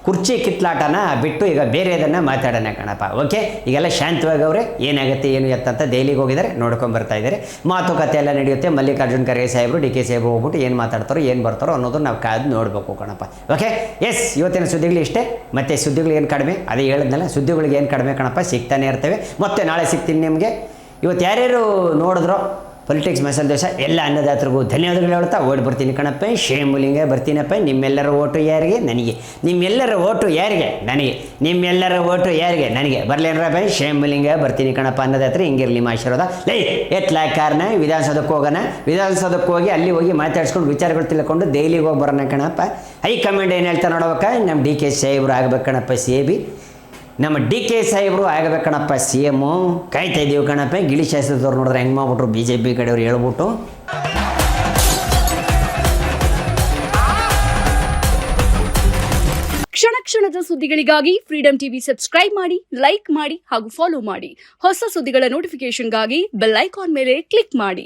ಕುರ್ಚಿ ಕಿತ್ಲಾಟನ ಬಿಟ್ಟು ಈಗ ಬೇರೆದನ್ನು ಮಾತಾಡೋಣ ಕಣಪ್ಪ. ಓಕೆ, ಈಗೆಲ್ಲ ಶಾಂತವಾಗಿ ಅವರೇ ಏನಾಗುತ್ತೆ ಏನು ಎತ್ತಂತ ದೆಹಲಿಗೆ ಹೋಗಿದ್ದಾರೆ, ನೋಡ್ಕೊಂಡು ಬರ್ತಾ ಇದ್ದಾರೆ. ಮಾತುಕತೆ ಎಲ್ಲ ನಡೆಯುತ್ತೆ. ಮಲ್ಲಿಕಾರ್ಜುನ್ ಖರ್ಗೆ ಸಾಹೇಬರು ಡಿ ಕೆ ಸಾಹೇಬರು ಹೋಗ್ಬಿಟ್ಟು ಏನು ಮಾತಾಡ್ತಾರೋ ಏನು ಬರ್ತಾರೋ ಅನ್ನೋದು ನಾವು ಕಾದು ನೋಡಬೇಕು ಕಣಪ್ಪ. ಓಕೆ, ಎಸ್, ಇವತ್ತಿನ ಸುದ್ದಿಗಳು ಇಷ್ಟೇ. ಮತ್ತು ಸುದ್ದಿಗಳು ಏನು ಕಡಿಮೆ, ಅದೇ ಹೇಳಿದ್ನಲ್ಲ, ಸುದ್ದಿಗಳಿಗೆ ಏನು ಕಡಿಮೆ ಕಣಪ್ಪ, ಸಿಗ್ತಾನೆ ಇರ್ತೇವೆ. ಮತ್ತೆ ನಾಳೆ ಸಿಗ್ತೀನಿ ನಿಮಗೆ. ಇವತ್ತು ಯಾರ್ಯಾರು ನೋಡಿದ್ರೋ ಪೊಲಿಟಿಕ್ಸ್ ಮಸಾಲೆ ದೋಸೆ ಎಲ್ಲ ಅನ್ನದಾತರಿಗೂ ಧನ್ಯವಾದಗಳು ಹೇಳ್ತಾ ಓಡಿ ಬರ್ತೀನಿ ಕಣಪ್ಪ. ಶೇಮುಲಿಂಗ ಬರ್ತೀನಪ್ಪ. ನಿಮ್ಮೆಲ್ಲರ ಓಟು ಯಾರಿಗೆ? ನನಗೆ. ನಿಮ್ಮೆಲ್ಲರ ಓಟು ಯಾರಿಗೆ? ನನಗೆ. ನಿಮ್ಮೆಲ್ಲರ ಓಟು ಯಾರಿಗೆ? ನನಗೆ. ಬರಲೇನ್ರಪ್ಪ, ಶೇಮುಲಿಂಗ ಬರ್ತೀನಿ ಕಣಪ್ಪ. ಅನ್ನದಾತ್ರ ಹಿಂಗಿರಲಿ ನಿಮ್ಮ ಆಶೀರ್ವಾದ. ಲೈ ಎತ್ಲಾ ಕಾರಣ ವಿಧಾನಸೌಧಕ್ಕೆ ಹೋಗೋಣ. ವಿಧಾನಸೌಧಕ್ಕೆ ಹೋಗಿ ಅಲ್ಲಿ ಹೋಗಿ ಮಾತಾಡ್ಸ್ಕೊಂಡು ವಿಚಾರಗಳು ತಿಳ್ಕೊಂಡು ದೆಹಲಿಗೆ ಹೋಗಿ ಬರೋಣ ಕಣಪ್ಪ. ಹೈಕಮಾಂಡ್ ಏನು ಹೇಳ್ತಾ ನೋಡ್ಬೇಕಾ, ನಮ್ಮ ಡಿ ಕೆ ಸಾಹೇಬರು ಆಗ್ಬೇಕು ಕಣಪ್ಪ ಸಿ ಎ ಬಿ. ನಮ್ಮ ಡಿ ಕೆ ಸಾಹೇಬರು ಆಗಬೇಕಣಪ್ಪ ಸಿ ಎಮ್ಮು. ಕಾಯ್ತಾ ಇದ್ದೀವಿ ಕಣಪ್ಪ. ಗಿಳಿ ಶಾಸ್ತ್ರದವ್ರು ನೋಡಿದ್ರೆ ಹೆಂಗೆ ಮಾಡ್ಬಿಟ್ರು ಬಿ ಜೆ ಪಿ ಕಡೆಯವ್ರು ಹೇಳ್ಬಿಟ್ಟು. ಕ್ಷಣ ಕ್ಷಣದ ಸುದ್ದಿಗಳಿಗಾಗಿ ಫ್ರೀಡಂ ಟಿವಿ ಸಬ್ಸ್ಕ್ರೈಬ್ ಮಾಡಿ, ಲೈಕ್ ಮಾಡಿ ಹಾಗೂ ಫಾಲೋ ಮಾಡಿ. ಹೊಸ ಸುದ್ದಿಗಳ ನೋಟಿಫಿಕೇಶನ್ಗಾಗಿ ಬೆಲ್ ಐಕಾನ್ ಮೇಲೆ ಕ್ಲಿಕ್ ಮಾಡಿ.